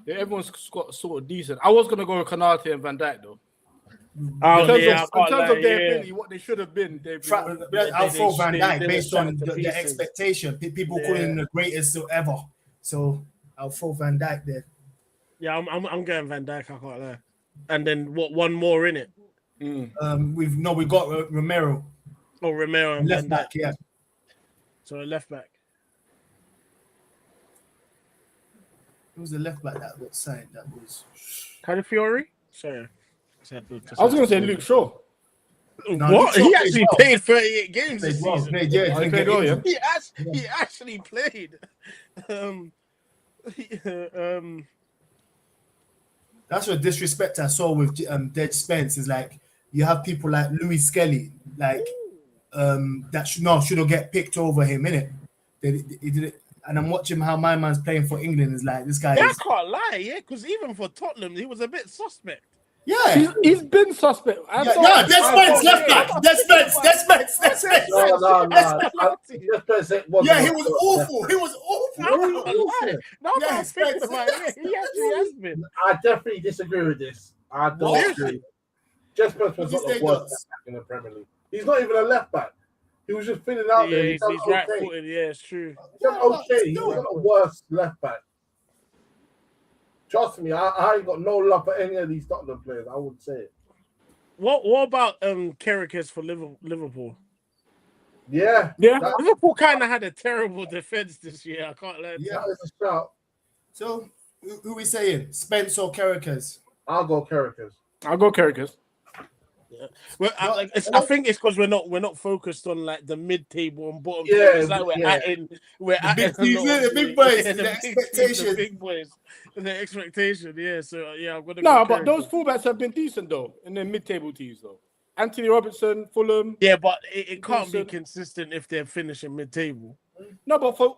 [SPEAKER 4] Yeah, everyone's got sort of decent. I was gonna go with Konate and Van Dijk though. In terms of their ability, what they should have been.
[SPEAKER 3] I'll throw Van Dijk based on the expectation. People calling him the greatest ever. So I'll throw Van Dijk there.
[SPEAKER 2] Yeah, I'm going Van Dijk. I can't lie. And then what? One more in it.
[SPEAKER 3] We've got Romero.
[SPEAKER 2] Oh, Romero and
[SPEAKER 3] left
[SPEAKER 2] Van Dijk.
[SPEAKER 3] back. Yeah.
[SPEAKER 2] So a left back.
[SPEAKER 3] Who was the left back that got signed? That was
[SPEAKER 2] Calafiori. Sorry.
[SPEAKER 4] I was going to say Luke Shaw.
[SPEAKER 2] No, what? He actually played 38 games this season. He actually played.
[SPEAKER 3] That's what disrespect I saw with Dead Spence is like you have people like Louis Skelly, like that should get picked over him, innit? He did it. And I'm watching how my man's playing for England. Is like this guy.
[SPEAKER 2] I can't lie, because even for Tottenham, he was a bit suspect.
[SPEAKER 3] Yeah,
[SPEAKER 4] he's been suspect.
[SPEAKER 3] Dead Spence left back. Dead Spence.
[SPEAKER 1] No.
[SPEAKER 3] Yeah, he was awful. He was awful.
[SPEAKER 2] He actually has been.
[SPEAKER 1] I definitely disagree with this. I don't agree. Dead Spence was not the worst back in the Premier League. He's not even a left back. He was just filling out there.
[SPEAKER 2] He's right-footed. Yeah, it's true.
[SPEAKER 1] He's okay. He's not the worst left back. Trust me, I ain't got no love for any of these Tottenham players. I would say it.
[SPEAKER 2] What about Kerekes for Liverpool?
[SPEAKER 1] Yeah.
[SPEAKER 2] Liverpool kind of had a terrible defense this year. I can't let.
[SPEAKER 1] Yeah, it's a shout.
[SPEAKER 3] So who we saying? Spence or Kerekes?
[SPEAKER 1] I'll go Kerekes.
[SPEAKER 2] Yeah. Well, I think it's because we're not focused on like the mid-table and bottom.
[SPEAKER 1] Yeah,
[SPEAKER 2] it's like we're at
[SPEAKER 3] the big boys, the expectation,
[SPEAKER 2] the big boys, the expectation. Yeah, so yeah, I'm gonna.
[SPEAKER 4] No, but those fullbacks have been decent though in the mid-table teams though. Anthony Robertson, Fulham.
[SPEAKER 2] Yeah, but it can't be consistent if they're finishing mid-table.
[SPEAKER 4] No, but for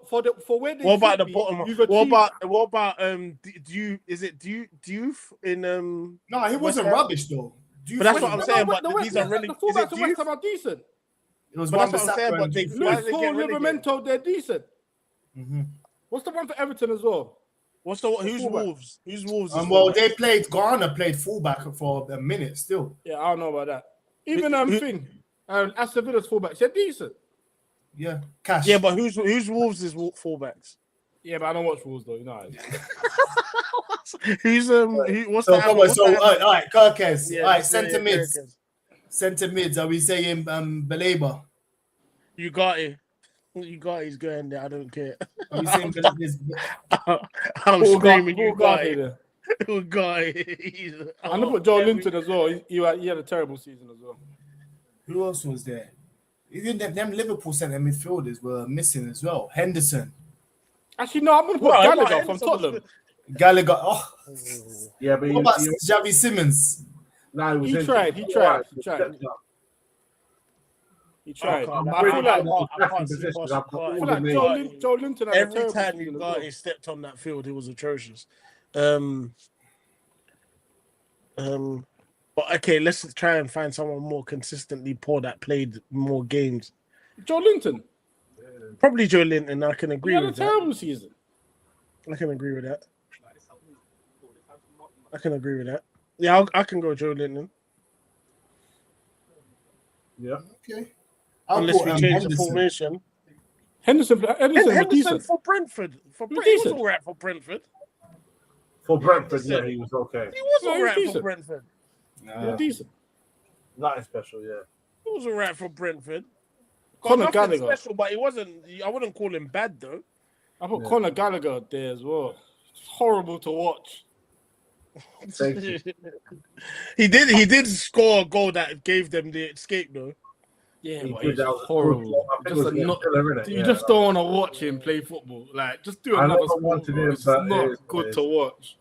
[SPEAKER 4] where they.
[SPEAKER 2] What about the bottom? What about Diouf in
[SPEAKER 3] No, he wasn't rubbish though.
[SPEAKER 2] But that's what I'm saying. But these are really.
[SPEAKER 4] The fullbacks West Ham are decent.
[SPEAKER 3] It was
[SPEAKER 2] But
[SPEAKER 3] one
[SPEAKER 2] that's what I'm saying. But they, why
[SPEAKER 4] Luis
[SPEAKER 2] did they
[SPEAKER 4] Paul,
[SPEAKER 2] get relegated?
[SPEAKER 4] Livramento, they're decent.
[SPEAKER 3] Mhm.
[SPEAKER 4] What's the one for Everton as well?
[SPEAKER 2] What's the who's
[SPEAKER 4] fullback.
[SPEAKER 2] Wolves? Who's Wolves?
[SPEAKER 3] Well, they played. Ghana played fullback for a minute still.
[SPEAKER 4] Yeah, I don't know about that. Even
[SPEAKER 2] Who-
[SPEAKER 4] thing, Aston Villa's fullbacks, they're decent.
[SPEAKER 3] Yeah, Cash.
[SPEAKER 2] Yeah, but who's Wolves is fullbacks?
[SPEAKER 4] Yeah, but I don't watch Wolves though. You know.
[SPEAKER 2] Who's what's
[SPEAKER 3] So
[SPEAKER 2] that?
[SPEAKER 3] come on.
[SPEAKER 2] What's
[SPEAKER 3] So
[SPEAKER 2] that?
[SPEAKER 3] all right, Kirkes.
[SPEAKER 2] Yeah,
[SPEAKER 3] All right,
[SPEAKER 2] yeah,
[SPEAKER 3] centre
[SPEAKER 2] yeah,
[SPEAKER 3] mids.
[SPEAKER 2] Kirkes.
[SPEAKER 3] Centre mids. Are we saying Belabor?
[SPEAKER 2] You got it. You got it. He's going there. I don't care.
[SPEAKER 3] Are we saying
[SPEAKER 2] I'm screaming. You got it.
[SPEAKER 4] there.
[SPEAKER 2] You got it.
[SPEAKER 4] I'm gonna put Joe Linton as well. He had a terrible season as well.
[SPEAKER 3] Who else was there? Even them Liverpool centre midfielders were missing as well. Henderson,
[SPEAKER 4] Actually, no, I'm gonna put
[SPEAKER 2] Well,
[SPEAKER 4] Gallagher
[SPEAKER 2] Henderson
[SPEAKER 4] from
[SPEAKER 2] was
[SPEAKER 4] Tottenham.
[SPEAKER 2] good.
[SPEAKER 3] Gallagher. Oh,
[SPEAKER 1] Yeah, but
[SPEAKER 3] what about Xavi Simmons?
[SPEAKER 1] nah,
[SPEAKER 4] He tried. He tried. He tried.
[SPEAKER 2] I
[SPEAKER 4] But I feel like
[SPEAKER 2] I can't see past-
[SPEAKER 4] I feel like Joe Linton had a
[SPEAKER 2] every
[SPEAKER 4] terrible
[SPEAKER 2] time
[SPEAKER 4] season
[SPEAKER 2] you
[SPEAKER 4] as
[SPEAKER 2] got
[SPEAKER 4] well.
[SPEAKER 2] he stepped on that field, it was atrocious. But okay, let's try and find someone more consistently poor that played more games.
[SPEAKER 4] Joe Linton.
[SPEAKER 2] Probably Joe Linton. I can
[SPEAKER 4] He
[SPEAKER 2] agree
[SPEAKER 4] had a
[SPEAKER 2] with that.
[SPEAKER 4] terrible season.
[SPEAKER 2] I can agree with that. I can agree with that. Yeah, I can go Joe Linton.
[SPEAKER 1] Yeah.
[SPEAKER 3] Okay.
[SPEAKER 2] Unless we change the formation.
[SPEAKER 4] Henderson was
[SPEAKER 2] Henderson
[SPEAKER 4] decent.
[SPEAKER 2] for Brentford. For
[SPEAKER 4] He was
[SPEAKER 2] Brentford, he was
[SPEAKER 4] decent.
[SPEAKER 2] all right for Brentford.
[SPEAKER 1] For Brentford, yeah, he was okay.
[SPEAKER 2] He was
[SPEAKER 4] No,
[SPEAKER 2] all
[SPEAKER 4] he was
[SPEAKER 2] right for
[SPEAKER 4] decent.
[SPEAKER 2] Brentford.
[SPEAKER 4] He was decent.
[SPEAKER 1] Nothing special, yeah.
[SPEAKER 2] He was all right for Brentford.
[SPEAKER 4] Conor
[SPEAKER 2] Nothing
[SPEAKER 4] Gallagher.
[SPEAKER 2] special, but he wasn't. I wouldn't call him bad though.
[SPEAKER 4] I put Conor Gallagher there as well. It's horrible to watch.
[SPEAKER 1] Thank you.
[SPEAKER 2] He did score a goal that gave them the escape though.
[SPEAKER 4] Yeah,
[SPEAKER 1] He
[SPEAKER 4] but
[SPEAKER 1] did,
[SPEAKER 4] it's
[SPEAKER 1] that was
[SPEAKER 4] horrible.
[SPEAKER 1] good. I think it
[SPEAKER 4] Just
[SPEAKER 1] was
[SPEAKER 4] a not,
[SPEAKER 1] killer, innit?
[SPEAKER 4] you
[SPEAKER 1] Yeah.
[SPEAKER 4] just don't want to watch him play football. Like, just do
[SPEAKER 1] I
[SPEAKER 4] another
[SPEAKER 1] never
[SPEAKER 4] sport.
[SPEAKER 1] wanted
[SPEAKER 4] Bro.
[SPEAKER 1] him,
[SPEAKER 4] It's
[SPEAKER 1] but
[SPEAKER 4] not
[SPEAKER 1] it is what
[SPEAKER 4] good
[SPEAKER 1] it
[SPEAKER 4] to
[SPEAKER 1] is.
[SPEAKER 4] watch.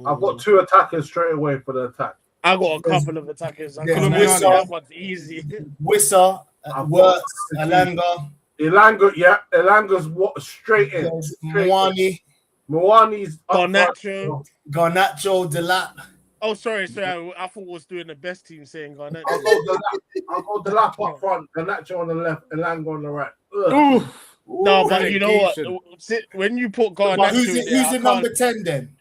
[SPEAKER 1] I've got two attackers straight away for the attack.
[SPEAKER 2] I got a couple of attackers. I
[SPEAKER 3] there's
[SPEAKER 2] can't
[SPEAKER 3] Wissa.
[SPEAKER 2] that one's easy.
[SPEAKER 3] Wissa, Wirtz, Alanga,
[SPEAKER 1] Elanga's what straight in.
[SPEAKER 3] there's Mwani,
[SPEAKER 1] Mwani's up
[SPEAKER 2] Garnacho.
[SPEAKER 1] front.
[SPEAKER 3] Garnacho, Delap.
[SPEAKER 2] Oh, sorry. I thought was doing the best team saying Garnacho.
[SPEAKER 1] I'll go Delap up front, Garnacho on the left, Elanga on the right. Ugh.
[SPEAKER 4] Ooh.
[SPEAKER 2] No, but you know what?
[SPEAKER 4] Relegation.
[SPEAKER 2] When you put
[SPEAKER 3] But
[SPEAKER 2] Garnacho
[SPEAKER 3] who's
[SPEAKER 2] there,
[SPEAKER 3] the number 10 then?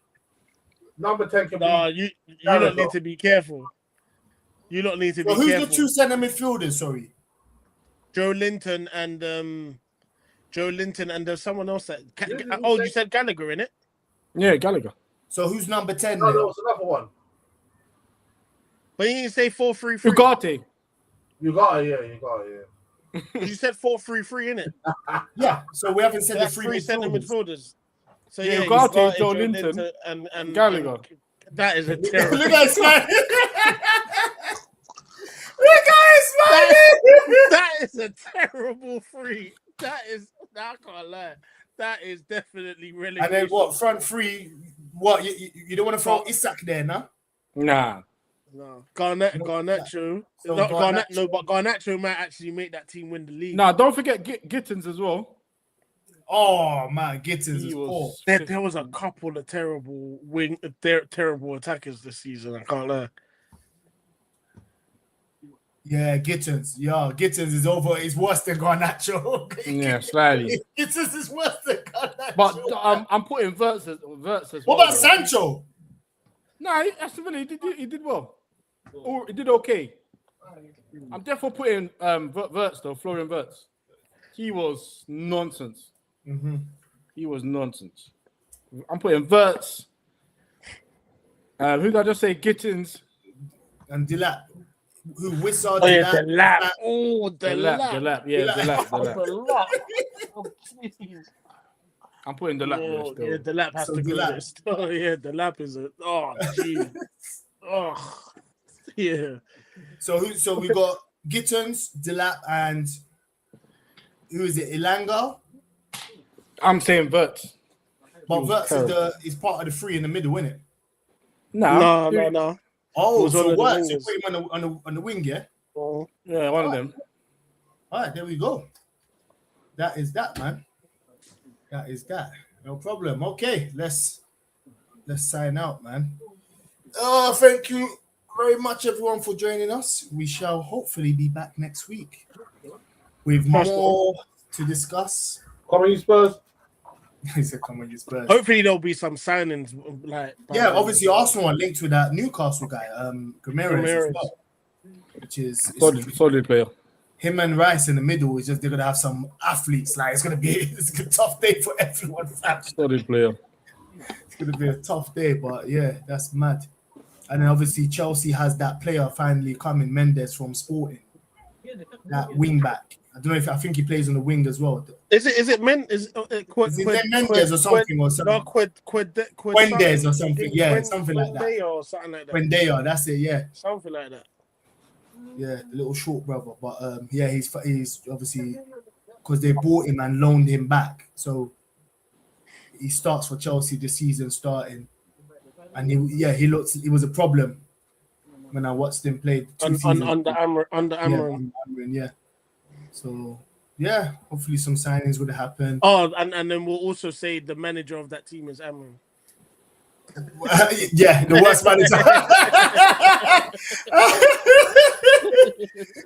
[SPEAKER 1] Number 10 can
[SPEAKER 2] No,
[SPEAKER 1] be.
[SPEAKER 2] you don't need to be careful. You don't need to be
[SPEAKER 3] So who's
[SPEAKER 2] careful.
[SPEAKER 3] the two centre midfielders? Sorry.
[SPEAKER 2] Joe Linton and there's someone else that. You said Gallagher in it.
[SPEAKER 4] Yeah, Gallagher.
[SPEAKER 3] So who's number 10
[SPEAKER 1] No,
[SPEAKER 3] then?
[SPEAKER 1] there was another one.
[SPEAKER 2] But you didn't say 4-3-3.
[SPEAKER 4] Ugarte.
[SPEAKER 1] You got it, yeah.
[SPEAKER 2] You said 4-3-3 in it.
[SPEAKER 3] Yeah. So we haven't said
[SPEAKER 2] That's
[SPEAKER 3] the
[SPEAKER 2] three centre midfielders. So
[SPEAKER 4] Yeah,
[SPEAKER 2] yeah,
[SPEAKER 4] Ugarte, Joe
[SPEAKER 2] Joe
[SPEAKER 4] Linton,
[SPEAKER 2] and
[SPEAKER 4] Gallagher.
[SPEAKER 2] That is a terrible.
[SPEAKER 3] Look at this man. Look at this man.
[SPEAKER 2] That is a terrible free. That is. I can't lie. That is definitely relegation.
[SPEAKER 3] And then what? Front three. What? You don't want to throw Isak there, nah?
[SPEAKER 4] Nah.
[SPEAKER 2] No, Garnacho.
[SPEAKER 3] So
[SPEAKER 2] Not
[SPEAKER 3] Garnacho-
[SPEAKER 2] No, but Garnacho might actually make that team win the league.
[SPEAKER 4] Nah, don't forget Gittins as well.
[SPEAKER 3] Oh man, Gittins
[SPEAKER 4] He
[SPEAKER 3] is poor.
[SPEAKER 4] was.
[SPEAKER 2] There was a couple of terrible terrible attackers this season. I can't lie.
[SPEAKER 3] Yeah, Gittins. Yeah, Gittins is over. He's worse than Garnacho.
[SPEAKER 4] Yeah, slightly.
[SPEAKER 3] Gittins is worse than Garnacho.
[SPEAKER 4] But I'm putting Wirtz as well.
[SPEAKER 3] What about Sancho?
[SPEAKER 4] Nah, he did well. Or he did okay. I'm definitely putting Wirtz though, Florian Wirtz. He was nonsense.
[SPEAKER 3] Mm-hmm.
[SPEAKER 4] He was nonsense. I'm putting Wirtz. Who did I just say? Gittins.
[SPEAKER 3] And Delap. Who Wissa?
[SPEAKER 2] Oh yeah, the lap. Oh, the
[SPEAKER 4] Delap.
[SPEAKER 2] lap.
[SPEAKER 4] Yeah,
[SPEAKER 3] Delap.
[SPEAKER 4] Delap.
[SPEAKER 2] The lap. Oh, jeez.
[SPEAKER 4] I'm putting the lap there still.
[SPEAKER 2] Yeah, the lap has
[SPEAKER 3] So
[SPEAKER 2] to
[SPEAKER 3] the
[SPEAKER 2] go
[SPEAKER 3] lap.
[SPEAKER 2] there still. Oh, yeah, the lap is a. Oh, jeez. Oh, yeah.
[SPEAKER 3] So we got Gittins, Delap, and who is it? Elanga.
[SPEAKER 4] I'm saying Wirtz.
[SPEAKER 3] But
[SPEAKER 4] was
[SPEAKER 3] Wirtz
[SPEAKER 4] terrible.
[SPEAKER 3] is part of the three in the middle, isn't it?
[SPEAKER 2] No.
[SPEAKER 3] Oh,
[SPEAKER 2] was one
[SPEAKER 3] so
[SPEAKER 2] of the
[SPEAKER 3] Wirtz, you
[SPEAKER 2] wingers.
[SPEAKER 3] put him on the wing, yeah?
[SPEAKER 2] Oh,
[SPEAKER 4] Yeah, one of them.
[SPEAKER 3] All right, there we go. That is that, man. That is that. No problem. Okay, let's sign out, man. Oh, thank you very much, everyone, for joining us. We shall hopefully be back next week with more to discuss.
[SPEAKER 1] Come on, you Spurs.
[SPEAKER 3] He said, "Come on, you Spurs."
[SPEAKER 2] Hopefully there'll be some signings. Like
[SPEAKER 3] Yeah, obviously Arsenal are linked with that Newcastle guy, Ramirez as well, which is
[SPEAKER 4] solid player.
[SPEAKER 3] him and Rice in the middle. Is just they're gonna have some athletes. Like it's a tough day for everyone.
[SPEAKER 4] Solid player.
[SPEAKER 3] It's gonna be a tough day, but yeah, that's mad. And then obviously Chelsea has that player finally coming, Mendes from Sporting, that wing back. I don't know if I think he plays on the wing as well.
[SPEAKER 2] Is it Mendes
[SPEAKER 3] Mendes or something
[SPEAKER 2] No,
[SPEAKER 3] Quendes or something. Yeah, something like that.
[SPEAKER 2] Quendia or something like that.
[SPEAKER 3] Quendia, that's it. Yeah,
[SPEAKER 2] Something like that.
[SPEAKER 3] yeah, the little short brother. But yeah, he's obviously because they bought him and loaned him back, so he starts for Chelsea this season starting. And he was a problem when I watched him play
[SPEAKER 2] under Amram.
[SPEAKER 3] Yeah. So yeah, hopefully some signings would happen.
[SPEAKER 2] Oh, and then we'll also say the manager of that team is Amram.
[SPEAKER 3] Yeah, the worst manager.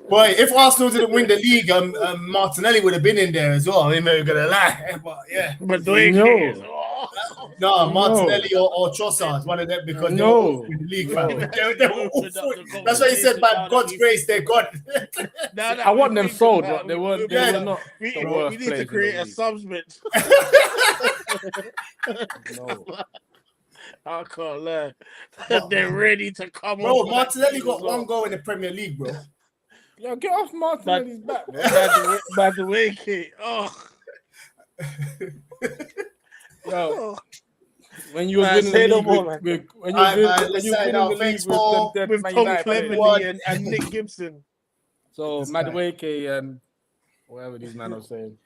[SPEAKER 3] Boy, if Arsenal didn't win the league, Martinelli would have been in there as well. I'm not gonna lie, but yeah.
[SPEAKER 2] But
[SPEAKER 3] No, Martinelli or Trossard, one of them, because they were all in the league. They were awful. That's why he said, by God's grace, they're gone.
[SPEAKER 4] I want them sold, but they were not.
[SPEAKER 2] We need to create a subs bench.
[SPEAKER 4] No.
[SPEAKER 2] I can't lie. They're ready to come on.
[SPEAKER 3] Bro, Martinelli got one goal in the Premier League, bro.
[SPEAKER 4] Yo, get off Martinelli's back, bro.
[SPEAKER 2] By the way, Kate. Oh.
[SPEAKER 4] Yo, when you was winning the league with
[SPEAKER 2] Tom Cleverley and Nick Gibson.
[SPEAKER 4] So Madueke and whatever these men are saying.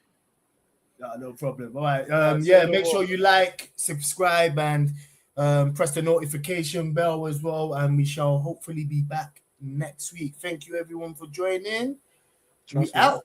[SPEAKER 3] No problem. All right. Yeah, make sure you like, subscribe, and press the notification bell as well. And we shall hopefully be back next week. Thank you, everyone, for joining. We out.